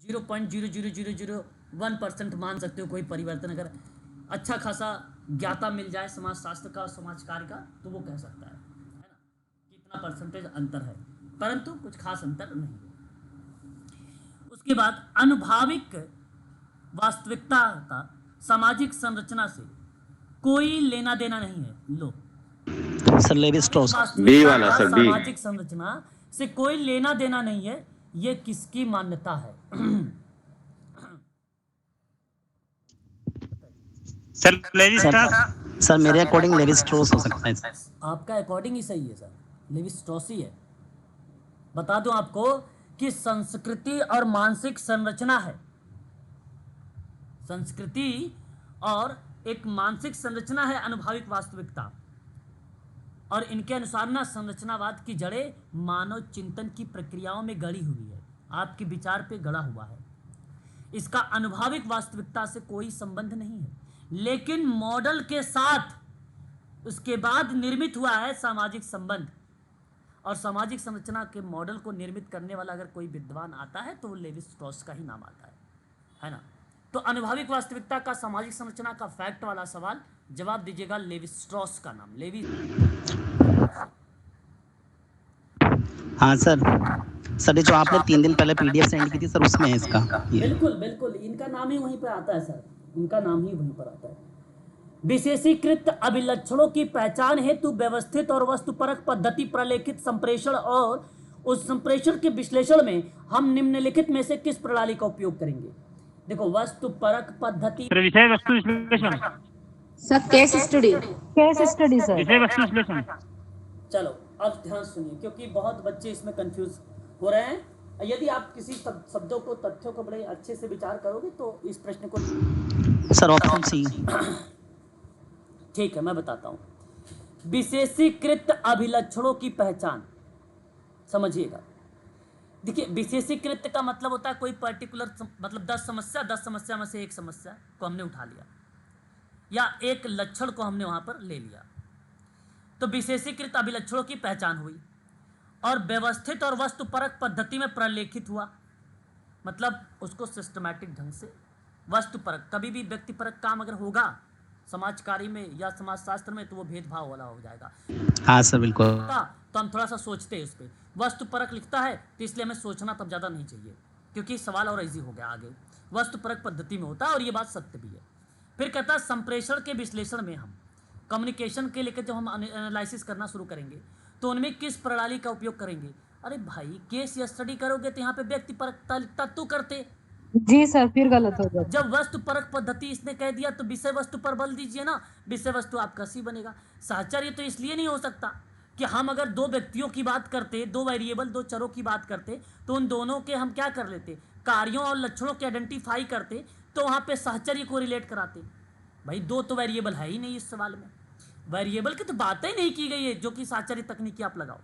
0.00001% मान सकते हो कोई परिवर्तन, अगर अच्छा खासा ज्ञाता मिल जाए समाज शास्त्र का और समाज कार्य का, तो वो कह सकता है ना कितना परसेंटेज अंतर है, परंतु कुछ खास अंतर नहीं है। उसके बाद अनुभाविक वास्तविकता का सामाजिक संरचना से कोई लेना देना नहीं है। लो सर लेवी स्ट्रॉस, बी वाला सर, बी। सामाजिक संरचना से कोई लेना देना नहीं है, ये किसकी मान्यता है? Sir Levi Strauss. सर मेरे अकॉर्डिंग लेवी स्ट्रॉस हो सकता है। आपका अकॉर्डिंग ही सही है सर, लेवी स्ट्रॉस ही है। बता दूं आपको कि संस्कृति और मानसिक संरचना है, संस्कृति और एक मानसिक संरचना है अनुभाविक वास्तविकता, और इनके अनुसार ना संरचनावाद की जड़ें मानव चिंतन की प्रक्रियाओं में गड़ी हुई है, आपके विचार पे गड़ा हुआ है। इसका अनुभाविक वास्तविकता से कोई संबंध नहीं है, लेकिन मॉडल के साथ उसके बाद निर्मित हुआ है सामाजिक संबंध। और सामाजिक संरचना के मॉडल को निर्मित करने वाला अगर कोई विद्वान आता है तो वो लेवी स्ट्रॉस का ही नाम आता है ना। तो अनुभाविक वास्तविकता का सामाजिक संरचना का फैक्ट वाला सवाल जवाब दीजिएगा लेवी स्ट्रॉस का नाम, लेवी। हाँ सर, सर ये जो आपने 3 दिन पहले पीडीएफ सेंड की थी सर, उसमें है इसका ये। बिल्कुल बिल्कुल, इनका नाम ही वहीं पर आता है सर, इनका नाम ही वहीं पर आता है। विशेषीकृत अभिलक्षणों की पहचान हेतु व्यवस्थित और वस्तुपरक पद्धति प्रलेखित संप्रेषण और उस संप्रेषण के विश्लेषण में हम निम्नलिखित में से किस प्रणाली का उपयोग करेंगे। देखो, वस्तुपरक पद्धति, विषय वस्तु विश्लेषण, सर केस स्टडी सर। विषय वस्तु विश्लेषण। चलो अब ध्यान सुनिए, क्योंकि बहुत बच्चे इसमें कंफ्यूज हो रहे हैं। यदि आप किसी शब्दों को, तथ्यों को बड़े अच्छे से विचार करोगे तो इस प्रश्न को, सर ऑप्शन सी। ठीक है, मैं बताता हूँ। विशेषीकृत अभिलक्षणों की पहचान, समझिएगा। देखिए, विशेषीकृत का मतलब होता है कोई पर्टिकुलर, मतलब 10 समस्या में से एक समस्या को हमने उठा लिया या एक लक्षण को हमने वहां पर ले लिया, तो विशेषीकृत अभिलक्षणों की पहचान हुई और व्यवस्थित और वस्तुपरक पद्धति में प्रलेखित हुआ। मतलब उसको सिस्टमैटिक ढंग से वस्तुपरक, कभी भी व्यक्तिपरक काम अगर होगा समाज कार्य में या समाजशास्त्र में तो वो भेदभाव वाला हो जाएगा। हाँ सर बिल्कुल। तो हम थोड़ा सा सोचते हैं उस पर। वस्तुपरक लिखता है तो इसलिए हमें सोचना तब ज़्यादा नहीं चाहिए, क्योंकि सवाल और इजी हो गया आगे। वस्तुपरक पद्धति में होता है और ये बात सत्य भी है। फिर कहता है संप्रेषण के विश्लेषण में हम कम्युनिकेशन के लेकर जब हम एनालिसिस करना शुरू करेंगे तो उनमें किस प्रणाली का उपयोग करेंगे। अरे भाई, केस या स्टडी करोगे तो यहाँ पे व्यक्तिपरकता तत्व करते। जी सर, फिर गलत हो गया। जब वस्तुपरक पद्धति इसने कह दिया तो विषय वस्तु पर बल दीजिए ना, विषय वस्तु आपका सी बनेगा। साहचर्य तो इसलिए नहीं हो सकता कि हम अगर 2 व्यक्तियों की बात करते, 2 वेरिएबल, 2 चरों की बात करते तो उन दोनों के हम क्या कर लेते, कार्यों और लक्षणों के आइडेंटिफाई करते, तो वहाँ पे साहचर्य को रिलेट कराते। भाई 2 तो वेरिएबल है ही नहीं इस सवाल में, वेरिएबल की तो बात ही नहीं की गई है जो कि साहचर्य तकनीकी आप लगाओ।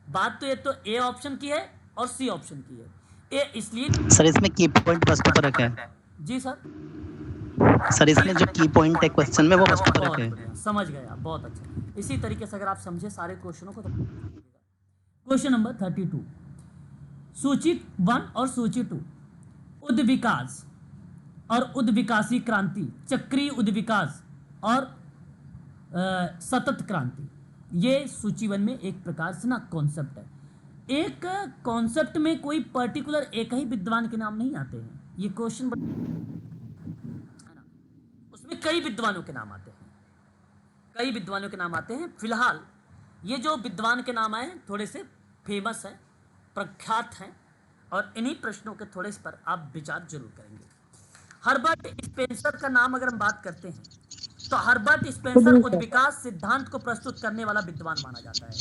बात तो ये तो ए ऑप्शन की है और सी ऑप्शन की है। ए इसलिए सर इसमें की पॉइंट वस्तुपरक है। जी सर, सर इसमें जो की पॉइंट है क्वेश्चन में वो वस्तुपरक है। समझ गया, बहुत अच्छा। इसी तरीके से अगर आप समझे सारे क्वेश्चनों को तो क्वेश्चन नंबर 32, सूची 1 और सूची 2, उद्विकास और उद्विकासी क्रांति, चक्रीय उद्विकास और सतत क्रांति, ये सूची 1 में एक प्रकार से ना कॉन्सेप्ट है। एक कॉन्सेप्ट में कोई पर्टिकुलर एक ही विद्वान के नाम नहीं आते हैं, ये क्वेश्चन है ना, उसमें कई विद्वानों के नाम आते हैं, कई विद्वानों के नाम आते हैं। फिलहाल ये जो विद्वान के नाम आए हैं थोड़े से फेमस हैं, प्रख्यात हैं, और इन्हीं प्रश्नों के थोड़े से पर आप विचार जरूर करेंगे। हर्बर्ट स्पेंसर का नाम अगर हम बात करते हैं तो हर्बर्ट स्पेंसर उद्विकास सिद्धांत को प्रस्तुत करने वाला विद्वान माना जाता है।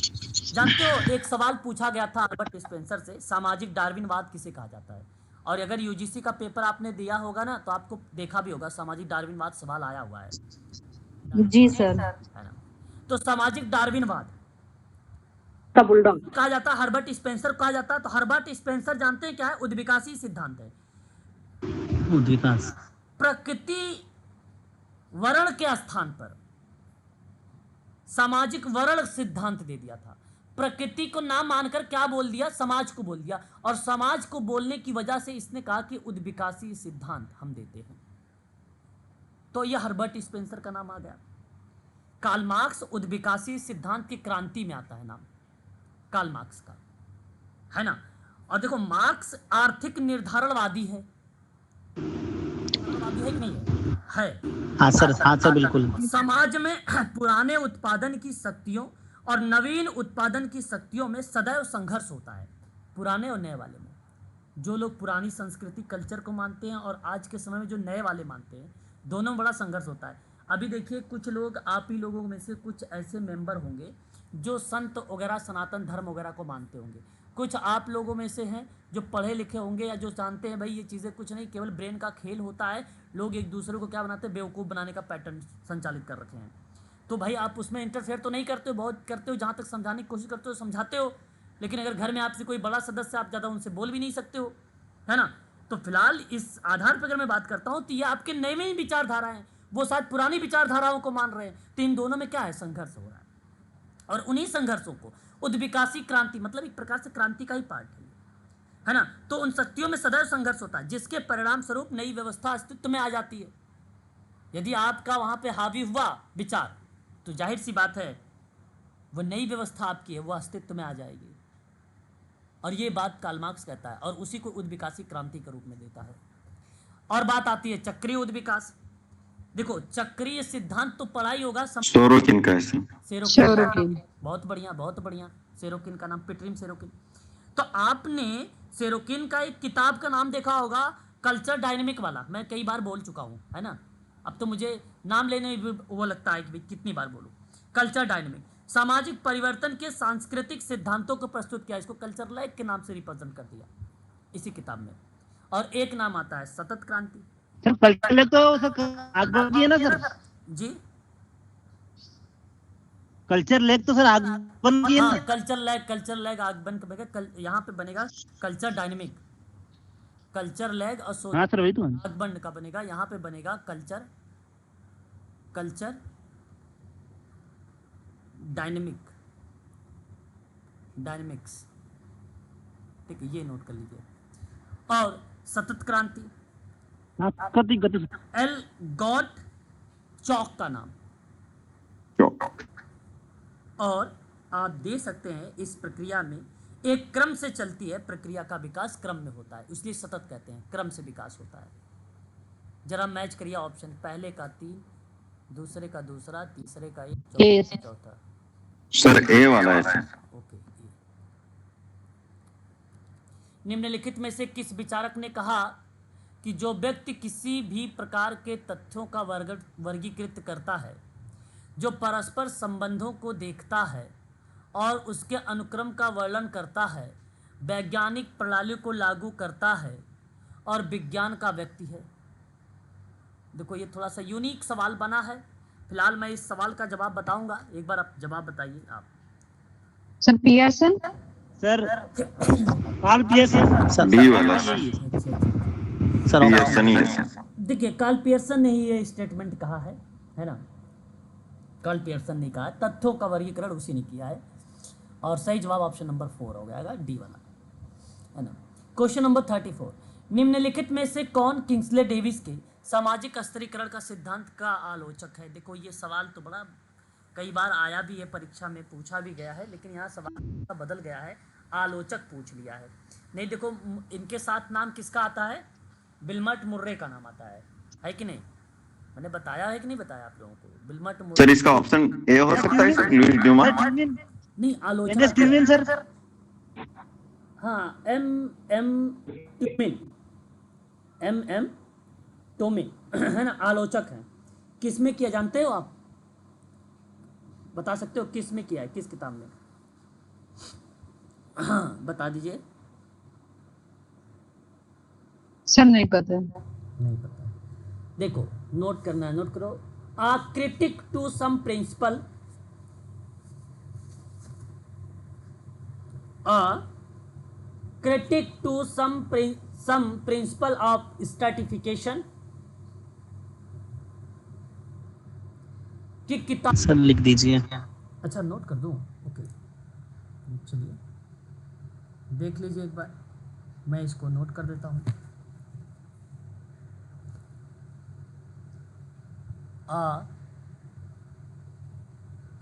जानते हो, एक सवाल पूछा गया था हर्बर्ट स्पेंसर से, सामाजिक डार्विनवाद किसे कहा जाता है। और अगर यूजीसी का पेपर आपने दिया होगा ना तो आपको देखा भी होगा सामाजिक डार्विनवाद सवाल आया हुआ है। जी सर, है ना। तो सामाजिक डार्विनवाद का बुलडॉग कहा जाता है, हर्बर्ट स्पेंसर कहा जाता है। तो हर्बर्ट स्पेंसर जानते हैं क्या है, उद्विकासी सिद्धांत है। उद्विकास प्रकृति वर्ण के स्थान पर सामाजिक वर्ण सिद्धांत दे दिया था। प्रकृति को ना मानकर क्या बोल दिया, समाज को बोल दिया, और समाज को बोलने की वजह से इसने कहा कि उद्विकासी सिद्धांत हम देते हैं। तो यह हर्बर्ट स्पेंसर का नाम आ गया। कार्ल मार्क्स उद्विकासी सिद्धांत की क्रांति में आता है नाम कार्ल मार्क्स का, है ना। और देखो, मार्क्स आर्थिक निर्धारणवादी है, है कि नहीं है? हाँ सर बिल्कुल। समाज में पुराने उत्पादन की शक्तियों और नवीन उत्पादन की शक्तियों में सदैव संघर्ष होता है, पुराने और नए वाले में। जो लोग पुरानी संस्कृति कल्चर को मानते हैं और आज के समय में जो नए वाले मानते हैं, दोनों में बड़ा संघर्ष होता है। अभी देखिए, कुछ लोग, आप ही लोगों में से कुछ ऐसे मेंबर होंगे जो संत वगैरह सनातन धर्म वगैरह को मानते होंगे। कुछ आप लोगों में से हैं जो पढ़े लिखे होंगे या जो जानते हैं भाई ये चीज़ें कुछ नहीं, केवल ब्रेन का खेल होता है, लोग एक दूसरे को क्या बनाते हैं, बेवकूफ़ बनाने का पैटर्न संचालित कर रखे हैं। तो भाई आप उसमें इंटरफेयर तो नहीं करते हो, बहुत करते हो, जहाँ तक समझाने की कोशिश करते हो समझाते हो, लेकिन अगर घर में आपसे कोई बड़ा सदस्य, आप ज़्यादा उनसे बोल भी नहीं सकते हो, है ना। तो फिलहाल इस आधार पर अगर मैं बात करता हूं तो ये आपके नए में ही विचारधारा हैं, वो शायद पुरानी विचारधाराओं को मान रहे हैं, तो इन दोनों में क्या है, संघर्ष हो रहा है। और उन्हीं संघर्षों को उद्विकासी क्रांति, मतलब एक प्रकार से क्रांति का ही पार्ट है ना। तो उन शक्तियों में सदैव संघर्ष होता है जिसके परिणाम स्वरूप नई व्यवस्था अस्तित्व में आ जाती है। यदि आपका वहां पे हावी हुआ विचार तो जाहिर सी बात है वो नई व्यवस्था आपकी है वो अस्तित्व में आ जाएगी। और ये बात कार्ल मार्क्स कहता है और उसी को उद्विकासी क्रांति के रूप में देता है। और बात आती है चक्रीय उद्विकास। देखो चक्रीय सिद्धांत तो पढ़ा ही होगा, सोरोकिन का है। सेरोकिन, बहुत बढ़िया बहुत बढ़िया, सेरोकिन का नाम पिटरिम सेरोकिन। तो आपने सेरोकिन का एक किताब का नाम देखा होगा, कल्चर डायनेमिक वाला, मैं कई बार बोल चुका हूं, है ना। अब तो मुझे नाम लेने में भी वो लगता है कि कितनी बार बोलूं। कल्चर डायनेमिक सामाजिक परिवर्तन के सांस्कृतिक सिद्धांतों को प्रस्तुत किया, इसको कल्चर लैग के नाम से रिप्रेजेंट कर दिया इसी किताब में। और एक नाम आता है सतत क्रांति। सर कल्चर लेग तो सर आगबन की है ना सर जी, कल्चर लेग तो सर आगबन की है हाँ, ना। कल्चर लैग आगमन का बनेगा, यहाँ पे बनेगा कल्चर डायनेमिक, कल्चर लैग और हाँ सर वही तो है। आगमन का बनेगा, यहाँ पे बनेगा कल्चर डायनेमिक्स, ठीक है, ये नोट कर लीजिए। और सतत क्रांति एल गॉट चौक का नाम। और आप दे सकते हैं इस प्रक्रिया में एक क्रम से चलती है प्रक्रिया का विकास क्रम में होता है, इसलिए सतत कहते हैं, क्रम से विकास होता है। जरा मैच करिए ऑप्शन, पहले का 3, दूसरे का दूसरा, तीसरे का 1, चौथा सर ए वाला है। ओके। निम्नलिखित में से किस विचारक ने कहा कि जो व्यक्ति किसी भी प्रकार के तथ्यों का वर्गीकृत करता है, जो परस्पर संबंधों को देखता है और उसके अनुक्रम का वर्णन करता है, वैज्ञानिक प्रणाली को लागू करता है और विज्ञान का व्यक्ति है। देखो ये थोड़ा सा यूनिक सवाल बना है, फिलहाल मैं इस सवाल का जवाब बताऊंगा, एक बार आप जवाब बताइए आप। Sir Pearson. Sir Karl Pearson D वाला सर पियर्सन ही है। देखिए कार्ल पियर्सन ने ही ये स्टेटमेंट कहा है ना, कार्ल पियर्सन ने कहा, तथ्यों का वर्गीकरण उसी ने किया है। और सही जवाब ऑप्शन नंबर 4 हो जाएगा, डी वाला, है ना। क्वेश्चन नंबर 34, निम्नलिखित में से कौन किंग्सले डेविस के सामाजिक स्तरीकरण का सिद्धांत का आलोचक है। देखो ये सवाल तो बड़ा कई बार आया भी है, परीक्षा में पूछा भी गया है, लेकिन यहाँ सवाल बदल गया है, आलोचक पूछ लिया है। नहीं देखो इनके साथ नाम किसका आता है, विल्मट मुर्रे का नाम आता है कि नहीं, मैंने बताया है कि नहीं बताया आप लोगों को, विल्मट मुर्रे। सर इसका ऑप्शन ए हो सकता है सर, लुईस ड्यूमा। नहीं आलोचक सर हाँ, एम टोमिन है ना, आलोचक है। किस में किया जानते हो आप, बता सकते हो किस में किया है, किस किताब में, हाँ बता दीजिए। सर नहीं पता। नहीं पता, देखो नोट करना है, नोट करो। A critic to some principle, critic to some principle of stratification की किताब। सर लिख दीजिए। अच्छा नोट कर दूं, ओके चलिए देख लीजिए एक बार, मैं इसको नोट कर देता हूं। A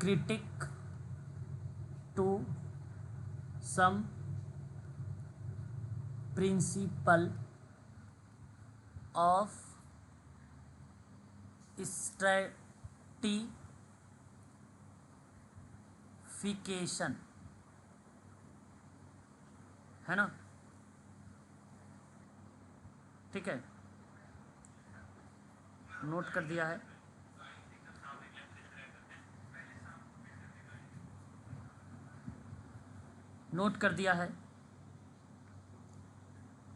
critic to some principle of stratification, है ना, ठीक है, नोट कर दिया है। नोट कर दिया है।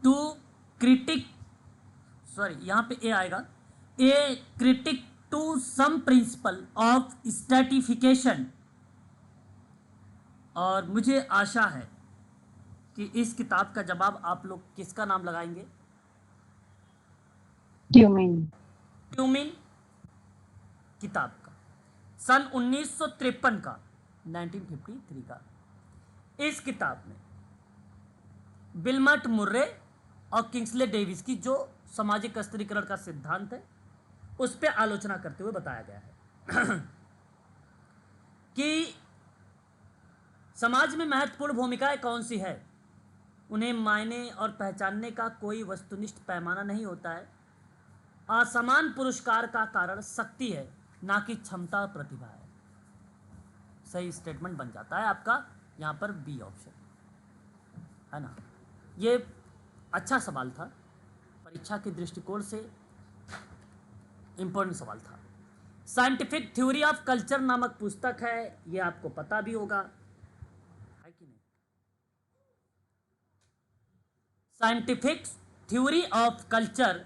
टू क्रिटिक, सॉरी यहाँ पे ए आएगा, a critic to some principle of stratification. और मुझे आशा है कि इस किताब का जवाब आप लोग किसका नाम लगाएंगे, ट्यूमिन किताब का, सन 1953 का, 1953 का। इस किताब में विल्मट मुर्रे और किंग्सले डेविस की जो सामाजिक स्त्रीकरण का सिद्धांत है उस पर आलोचना करते हुए बताया गया है कि समाज में महत्वपूर्ण भूमिकाएं कौन सी है, उन्हें मायने और पहचानने का कोई वस्तुनिष्ठ पैमाना नहीं होता है। असमान पुरस्कार का कारण शक्ति है, ना कि क्षमता प्रतिभा है। सही स्टेटमेंट बन जाता है आपका यहाँ पर बी ऑप्शन, है ना। ये अच्छा सवाल था, परीक्षा के दृष्टिकोण से इंपॉर्टेंट सवाल था। साइंटिफिक थ्योरी ऑफ कल्चर नामक पुस्तक है, ये आपको पता भी होगा, है कि नहीं। Scientific theory of culture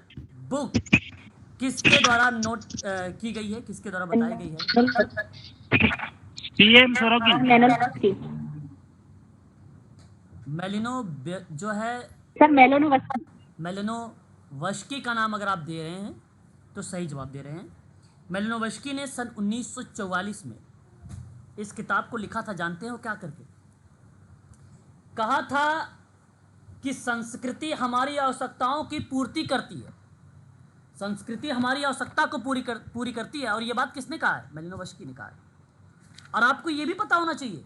book किसके द्वारा नोट की गई है, किसके द्वारा बताई गई है? CM Sorokin. मेलिनो जो है सर मेलिनोवस्की का नाम अगर आप दे रहे हैं तो सही जवाब दे रहे हैं। मेलिनोवस्की ने सन 1944 में इस किताब को लिखा था, जानते हो क्या करके? कहा था कि संस्कृति हमारी आवश्यकताओं की पूर्ति करती है, संस्कृति हमारी आवश्यकता को पूरी करती है। और ये बात किसने कहा है? मेलिनोवस्की ने कहा है। और आपको ये भी पता होना चाहिए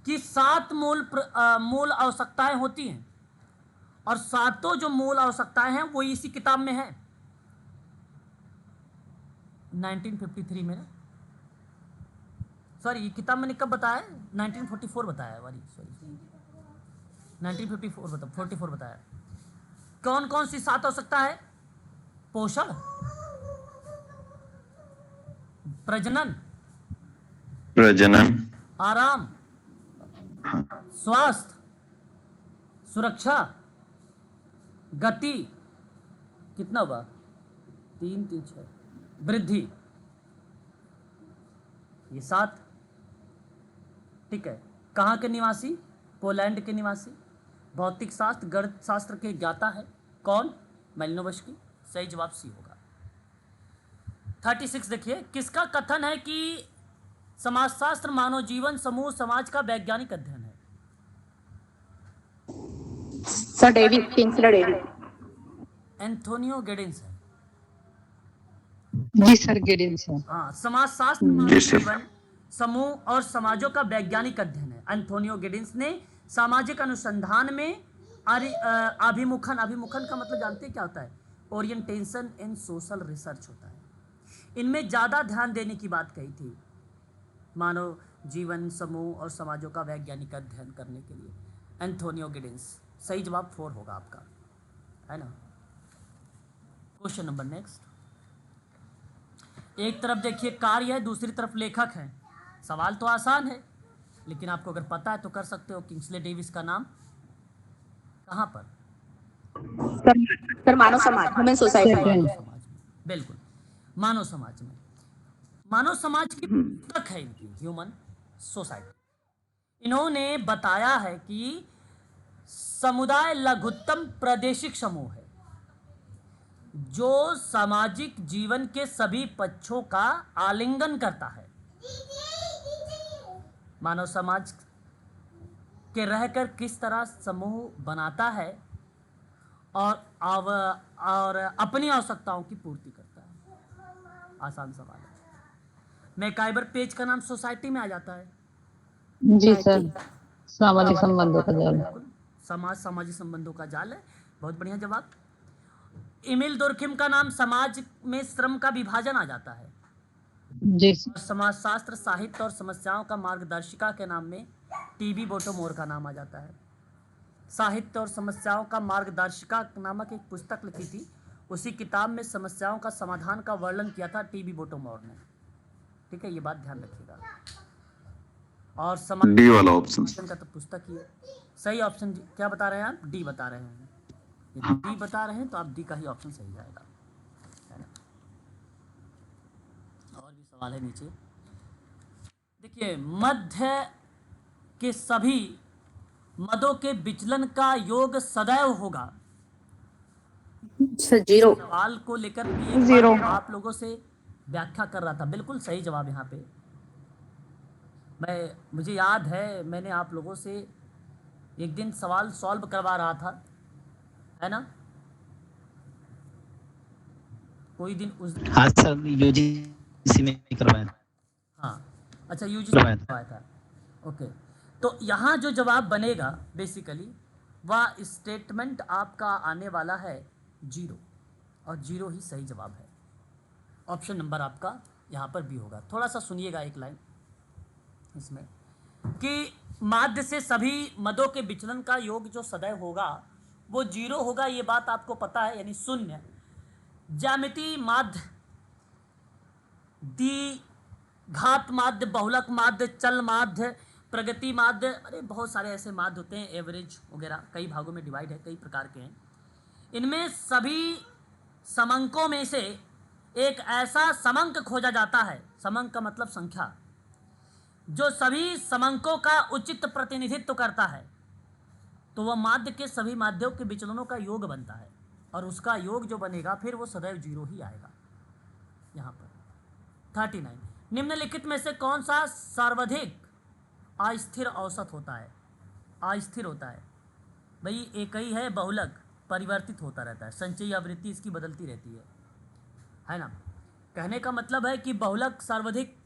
कि 7 मूल आवश्यकताएं होती हैं और 7 जो मूल आवश्यकताएं हैं वो इसी किताब में है, 1953 में। सॉरी, ये किताब मैंने कब बताया? 1944 बताया, सॉरी 1944 बताया। कौन कौन सी 7 आवश्यकता है? पोषण, प्रजनन, आराम, स्वास्थ्य, सुरक्षा, गति, कितना हुआ? 3 3 6, वृद्धि, ये 7। ठीक है। कहाँ के निवासी? पोलैंड के निवासी। भौतिक शास्त्र गणित शास्त्र के ज्ञाता है कौन? मेलिनोवस्की। सही जवाब सी होगा। 36 देखिए, किसका कथन है कि समाजशास्त्र मानव जीवन समूह समाज का वैज्ञानिक अध्ययन है? Sir Davis, Kingsley Davis. Anthonio Giddens है। जी सर, गिडिंस है। हाँ, समाजशास्त्र मानव जीवन समूह और समाजों का वैज्ञानिक अध्ययन है। एंथोनियो गिडिंस ने सामाजिक अनुसंधान में अभिमुखन का मतलब जानते हैं क्या होता है? ओरिएंटेशन इन सोशल रिसर्च होता है। इनमें ज़्यादा ध्यान देने की बात कही थी, मानव जीवन समूह और समाजों का वैज्ञानिक अध्ययन करने के लिए। एंथोनियो गिडिंस। सही जवाब 4 होगा आपका, है ना। Question number next. एक तरफ देखिए कार्य है, दूसरी तरफ लेखक है। सवाल तो आसान है, लेकिन आपको अगर पता है तो कर सकते हो। किंग्सले डेविस का नाम कहाँ पर? सर मानव समाज, ह्यूमन सोसाइटी। मानव समाज में, बिल्कुल, मानव समाज में। मानव समाज की पुस्तक है इनकी, ह्यूमन सोसाइटी। इन्होंने बताया है कि समुदाय लघुत्तम प्रादेशिक समूह है जो सामाजिक जीवन के सभी पक्षों का आलिंगन करता है। मानव समाज के रहकर किस तरह समूह बनाता है और अपनी आवश्यकताओं की पूर्ति करता है। आसान सवाल है। मैकाइबर पेज का नाम सोसाइटी में आ जाता है। जी सर, सामाजिक संबंधों का जाल। सामाजिक संबंधों का जाल है। बहुत बढ़िया जवाब। एमिल दुर्खिम का नाम समाज में श्रम का विभाजन आ जाता है। जी। समाजशास्त्र साहित्य और समस्याओं का मार्गदर्शिका के नाम में टीबी बोटोमोर का नाम आ जाता है। साहित्य और समस्याओं का मार्गदर्शिका नामक एक पुस्तक लिखी थी, उसी किताब में समस्याओं का समाधान का वर्णन किया था टीबी बोटोमोर ने। ठीक है, ये बात ध्यान रखिएगा। और डी वाला ऑप्शन का तो पुस्तक ही है। सही ऑप्शन क्या बता रहे हैं आप? डी बता रहे हैं। यदि डी बता रहे हैं तो आप डी का ही ऑप्शन सही जाएगा, है ना। और भी सवाल है नीचे देखिए। मध्य के सभी मदों के विचलन का योग सदैव होगा। Sir zero. सवाल को लेकर भी एक जीरो। बार आप लोगों से व्याख्या कर रहा था, बिल्कुल सही जवाब यहाँ पे। मुझे याद है मैंने आप लोगों से एक दिन सवाल सॉल्व करवा रहा था, है ना? कोई दिन उस हाँ सर, यूजीसी में करवाया था। हाँ अच्छा, यूजी करवाया करवाया था। ओके, तो यहाँ जो जवाब बनेगा बेसिकली वह स्टेटमेंट आपका आने वाला है जीरो, और जीरो ही सही जवाब है। ऑप्शन नंबर आपका यहाँ पर भी होगा। थोड़ा सा सुनिएगा एक लाइन इसमें कि माध्य से सभी मदों के विचलन का योग जो सदैव होगा वो जीरो होगा, ये बात आपको पता है, यानी शून्य। ज्यामिति माध्य, द्विघात माध्य, बहुलक माध्य, चल माध्य, प्रगति माध्य, अरे बहुत सारे ऐसे माध्य होते हैं, एवरेज वगैरह कई भागों में डिवाइड है, कई प्रकार के हैं। इनमें सभी समंकों में से एक ऐसा समंक खोजा जाता है, समंक का मतलब संख्या, जो सभी समंकों का उचित प्रतिनिधित्व करता है, तो वह माध्य के सभी माध्यों के विचलनों का योग बनता है, और उसका योग जो बनेगा फिर वो सदैव जीरो ही आएगा। यहाँ पर 39, निम्नलिखित में से कौन सा सर्वाधिक अस्थिर औसत होता है? अस्थिर होता है भाई, एक ही है बहुलक, परिवर्तित होता रहता है, संचयी आवृत्ति इसकी बदलती रहती है ना? कहने का मतलब है कि बहुलक सर्वाधिक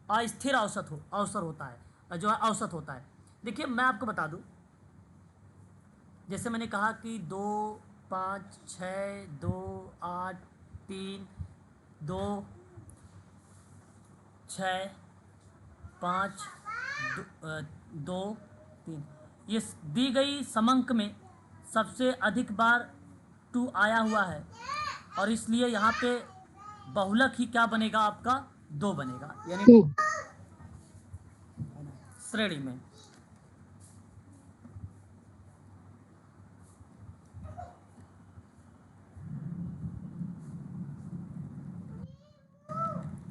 अस्थिर अवसर होता है, जो है औसत होता है। देखिए मैं आपको बता दूं, जैसे मैंने कहा कि 2 5 6 2 8 3 2 6 5 2 3, ये दी गई समंक में सबसे अधिक बार 2 आया हुआ है, और इसलिए यहाँ पे बहुलक ही क्या बनेगा आपका? 2 बनेगा, यानी श्रेणी में।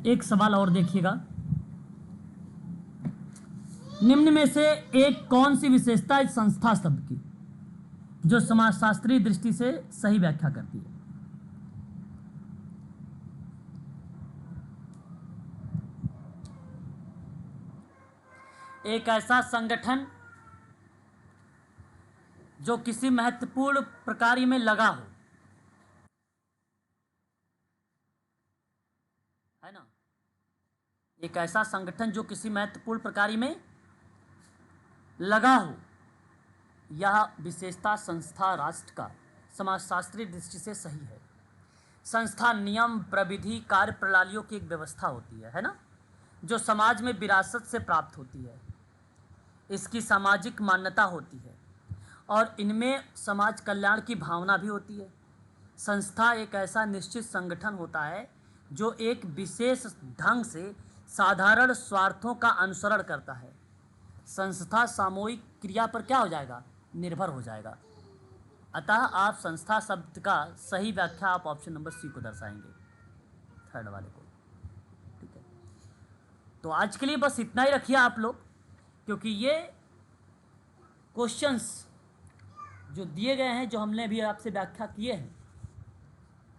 एक सवाल और देखिएगा, निम्न में से एक कौन सी विशेषता इस संस्था शब्द की जो समाजशास्त्रीय दृष्टि से सही व्याख्या करती है? एक ऐसा संगठन जो किसी महत्वपूर्ण प्रक्रिया में लगा हो, है ना? एक ऐसा संगठन जो किसी महत्वपूर्ण प्रक्रिया में लगा हो, यह विशेषता संस्था राष्ट्र का समाजशास्त्रीय दृष्टि से सही है। संस्था नियम, प्रविधि, कार्य प्रणालियों की एक व्यवस्था होती है ना, जो समाज में विरासत से प्राप्त होती है। इसकी सामाजिक मान्यता होती है और इनमें समाज कल्याण की भावना भी होती है। संस्था एक ऐसा निश्चित संगठन होता है जो एक विशेष ढंग से साधारण स्वार्थों का अनुसरण करता है। संस्था सामूहिक क्रिया पर क्या हो जाएगा? निर्भर हो जाएगा। अतः आप संस्था शब्द का सही व्याख्या आप ऑप्शन नंबर सी को दर्शाएंगे, थर्ड वाले को। ठीक है, तो आज के लिए बस इतना ही रखिए आप लोग, क्योंकि ये क्वेश्चंस जो दिए गए हैं, जो हमने अभी आपसे व्याख्या किए हैं,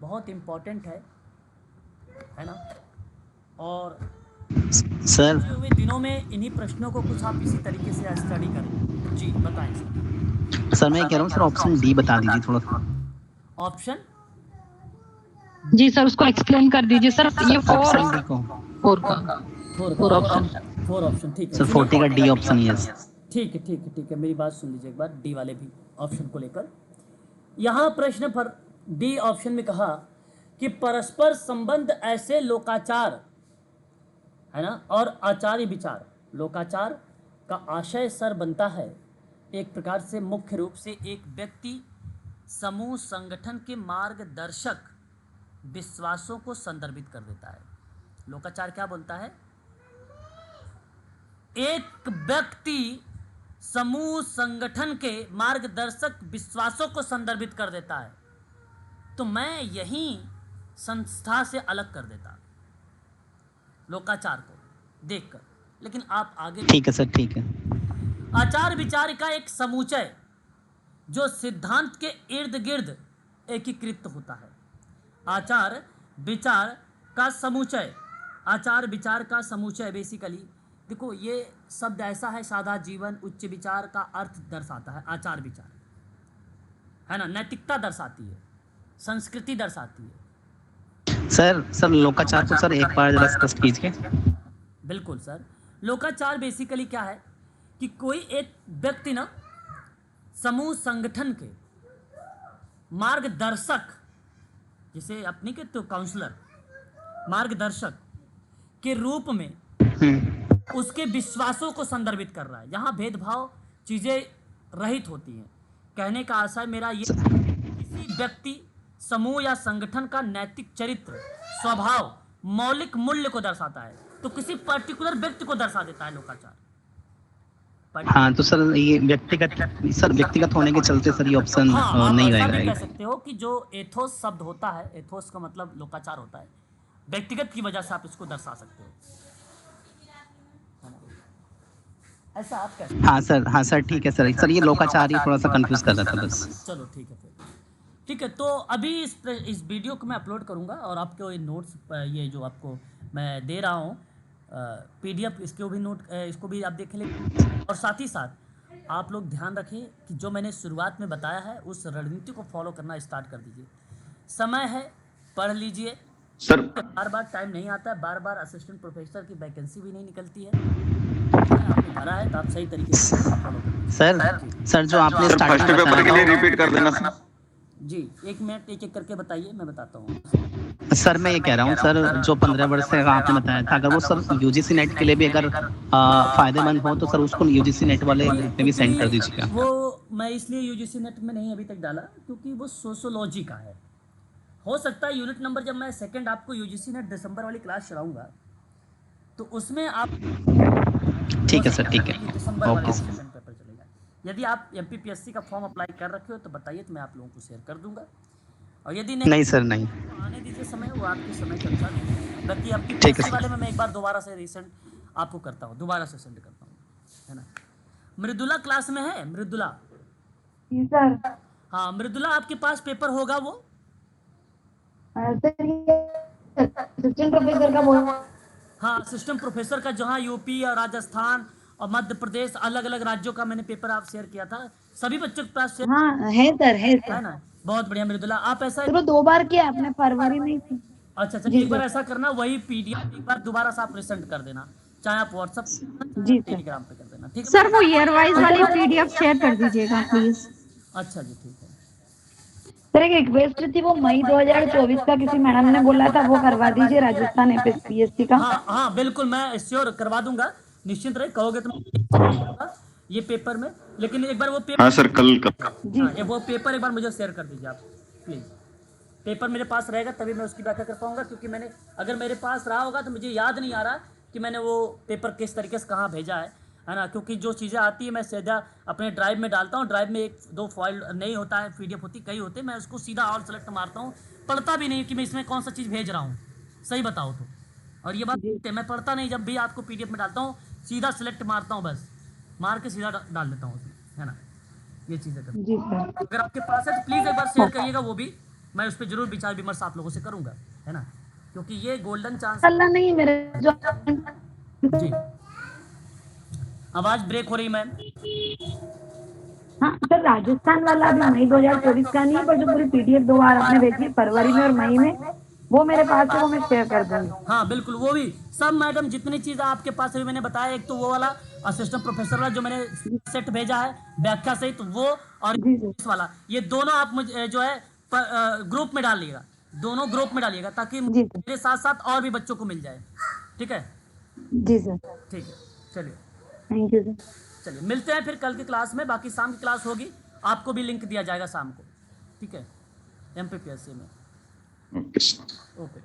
बहुत इम्पोर्टेंट है ना? और सर हुए दिनों में इन्हीं प्रश्नों को कुछ आप इसी तरीके से स्टडी करें। जी बताएं सर, मैं कह रहा हूँ सर ऑप्शन डी बता दीजिए थोड़ा सा। ऑप्शन जी सर, उसको एक्सप्लेन कर दीजिए सर। ये ऑप्शन डी को फोर का फोर ऑप्शन। फोर ऑप्शन, ठीक है सर 40 का डी ऑप्शन यस। ठीक है, मेरी बात सुन लीजिए एक बार, डी वाले भी ऑप्शन को लेकर। यहाँ प्रश्न पर डी ऑप्शन में कहा कि परस्पर संबंध ऐसे लोकाचार, है ना, और आचार्य विचार। लोकाचार का आशय सर बनता है एक प्रकार से मुख्य रूप से एक व्यक्ति, समूह, संगठन के मार्गदर्शक विश्वासों को संदर्भित कर देता है। लोकाचार क्या बोलता है? एक व्यक्ति, समूह, संगठन के मार्गदर्शक विश्वासों को संदर्भित कर देता है, तो मैं यही संस्था से अलग कर देता लोकाचार को देखकर। लेकिन आप आगे, ठीक है सर, ठीक है। आचार विचार का एक समुच्चय जो सिद्धांत के इर्द गिर्द एकीकृत होता है। आचार विचार का समुच्चय, आचार विचार का समुच्चय। बेसिकली देखो ये शब्द ऐसा है, सादा जीवन उच्च विचार का अर्थ दर्शाता है आचार विचार, है ना, नैतिकता दर्शाती है, संस्कृति दर्शाती है। सर लोकाचार को सर एक बार जरा स्पष्ट कीजिए। बिल्कुल सर, लोकाचार बेसिकली क्या है कि कोई एक व्यक्ति ना समूह संगठन के मार्गदर्शक, जिसे अपनी के तो काउंसलर, मार्गदर्शक के रूप में उसके विश्वासों को संदर्भित कर रहा है। यहाँ भेदभाव चीजें रहित होती हैं। कहने का आशय मेरा ये, किसी व्यक्ति समूह या संगठन का नैतिक चरित्र, स्वभाव, मौलिक मूल्य को दर्शाता है, तो किसी पर्टिकुलर व्यक्ति को दर्शा देता है लोकाचार। हाँ तो सर ये व्यक्तिगत होने के चलते सर ये ऑप्शन नहीं रहेगा। कह सकते हो कि जो एथोस शब्द होता है, एथोस का मतलब लोकाचार होता है, व्यक्तिगत की वजह से आप इसको दर्शा सकते हो, ऐसा आप कह सकते हो। हाँ सर ठीक है सर ये लोकाचार ही थोड़ा सा कंफ्यूज कर रहा था बस। चलो ठीक है फिर, ठीक है। तो अभी इस वीडियो को मैं अपलोड करूंगा और आपको ये नोट्स, ये जो आपको मैं दे रहा हूँ PDF, इसको भी इसको भी आप देख लें। और साथ ही साथ आप लोग ध्यान रखें कि जो मैंने शुरुआत में बताया है उस रणनीति को फॉलो करना स्टार्ट कर दीजिए। समय है, पढ़ लीजिए सर। बार बार टाइम नहीं आता है, बार बार असिस्टेंट प्रोफेसर की वैकेंसी भी नहीं निकलती है। आपने भरा है तो आप सही तरीके से फॉलो करिए। सर जो आपने फर्स्ट पेपर के लिए रिपीट कर देना सर। जी, एक मिनट एक करके बताइए, मैं बताता हूँ। सर मैं ये कह रहा हूँ सर, जो 15 वर्ष से आपने बताया था, अगर वो सर UGC नेट के लिए भी अगर फायदेमंद हो तो सर उसको UGC नेट वाले में भी सेंड कर दीजिएगा। वो मैं इसलिए UGC नेट में नहीं अभी तक डाला क्योंकि वो सोशोलॉजी का है। हो सकता है यूनिट नंबर जब मैं सेकंड आपको UGC नेट दिसंबर वाली क्लास चलाऊंगा तो उसमें आप, ठीक है सर, ठीक है, दिसंबर वाले ओके सेशन पेपर चलेगा। यदि आप MPPSC का फॉर्म अप्लाई कर रखे हो तो बताइए, तो मैं आप लोगों को शेयर कर दूंगा। और यदि नहीं सर नहीं, आने दीजिए समय, वो आपके समय के अनुसार नहीं। बाकी आपकी ठीक है PSC वाले में मैं एक बार दोबारा से रिसेंड आपको करता हूँ, दोबारा से सेंड करता हूँ, है ना। मृदुला क्लास में है? मृदुला, सर हाँ मृदुला आपके पास पेपर होगा वो? असिस्टेंट प्रोफेसर का बोल। हाँ असिस्टेंट प्रोफेसर का, जहाँ यूपी और राजस्थान और मध्य प्रदेश, अलग अलग राज्यों का मैंने पेपर आप शेयर किया था, सभी बच्चों के पास शेयर हाँ है सर, है ना। बहुत बढ़िया मृदुला, आप ऐसा चलो 2 बार किया आपने, फरवरी में थी। अच्छा एक बार ऐसा करना, वही PDF एक बार दोबारा से आप रिसेंड कर देना, चाहे आप WhatsApp जी टेलीग्राम पे कर देना, ठीक है सर वो ईयर वाइज वाली PDF शेयर कर दीजिएगा प्लीज। अच्छा जी ठीक है। सर एक रिक्वेस्ट थी, वो मई 2024 का किसी मैडम ने बोला था, वो करवा दीजिए राजस्थान FSPSC का। हाँ बिल्कुल, मैं श्योर करवा दूंगा, निश्चिंत रहे, कहोगे तो ये पेपर में। लेकिन एक बार वो पेपर, हाँ सर कल वो पेपर एक बार मुझे शेयर कर दीजिए आप प्लीज। पेपर मेरे पास रहेगा तभी मैं उसकी व्याख्या कर पाऊंगा, क्योंकि मैंने, अगर मेरे पास रहा होगा तो मुझे याद नहीं आ रहा कि मैंने वो पेपर किस तरीके से कहाँ भेजा है ना। क्योंकि जो चीज़ें आती है मैं सीधा अपने ड्राइव में डालता हूँ, ड्राइव में 1-2 फाइल नहीं होता है, PDF होती कई होते, मैं उसको सीधा ऑल सेलेक्ट मारता हूँ, पढ़ता भी नहीं कि मैं इसमें कौन सा चीज़ भेज रहा हूँ, सही बताओ तो। और ये बात मैं पढ़ता नहीं, जब भी आपको PDF में डालता हूँ सीधा सेलेक्ट मारता हूँ, बस मार के सीधा डाल देता हूँ उसमें, है ना। ये चीज़ें करता, अगर आपके पास है तो प्लीज़ एक बार शेयर करिएगा, वो भी मैं उस पर जरूर विचार विमर्श आप लोगों से करूँगा, है ना, क्योंकि ये गोल्डन चांस नहीं मेरे जो। जी आवाज़ ब्रेक हो रही मैम। हाँ सर राजस्थान वाला अभी मई 2024 का नहीं, पर जो पूरी PDF 2 बार आपने भेजी फरवरी में और मई में, वो मेरे पास है, वो मैं शेयर कर दूंगी। हाँ बिल्कुल, वो भी सब मैडम जितनी चीज़ें आपके पास अभी मैंने बताया, एक तो वो वाला असिस्टेंट प्रोफेसर वाला जो मैंने सेट भेजा है व्याख्या सहित, वो और इस वाला, ये दोनों आप मुझे जो है ग्रुप में डालिएगा, दोनों ग्रुप में डालिएगा, ताकि मेरे साथ साथ और भी बच्चों को मिल जाए, ठीक है। जी सर ठीक है, चलिए थैंक यू सर। चलिए मिलते हैं फिर कल की क्लास में। बाकी शाम की क्लास होगी, आपको भी लिंक दिया जाएगा शाम को, ठीक है, MPPSC में। ओके। ओके।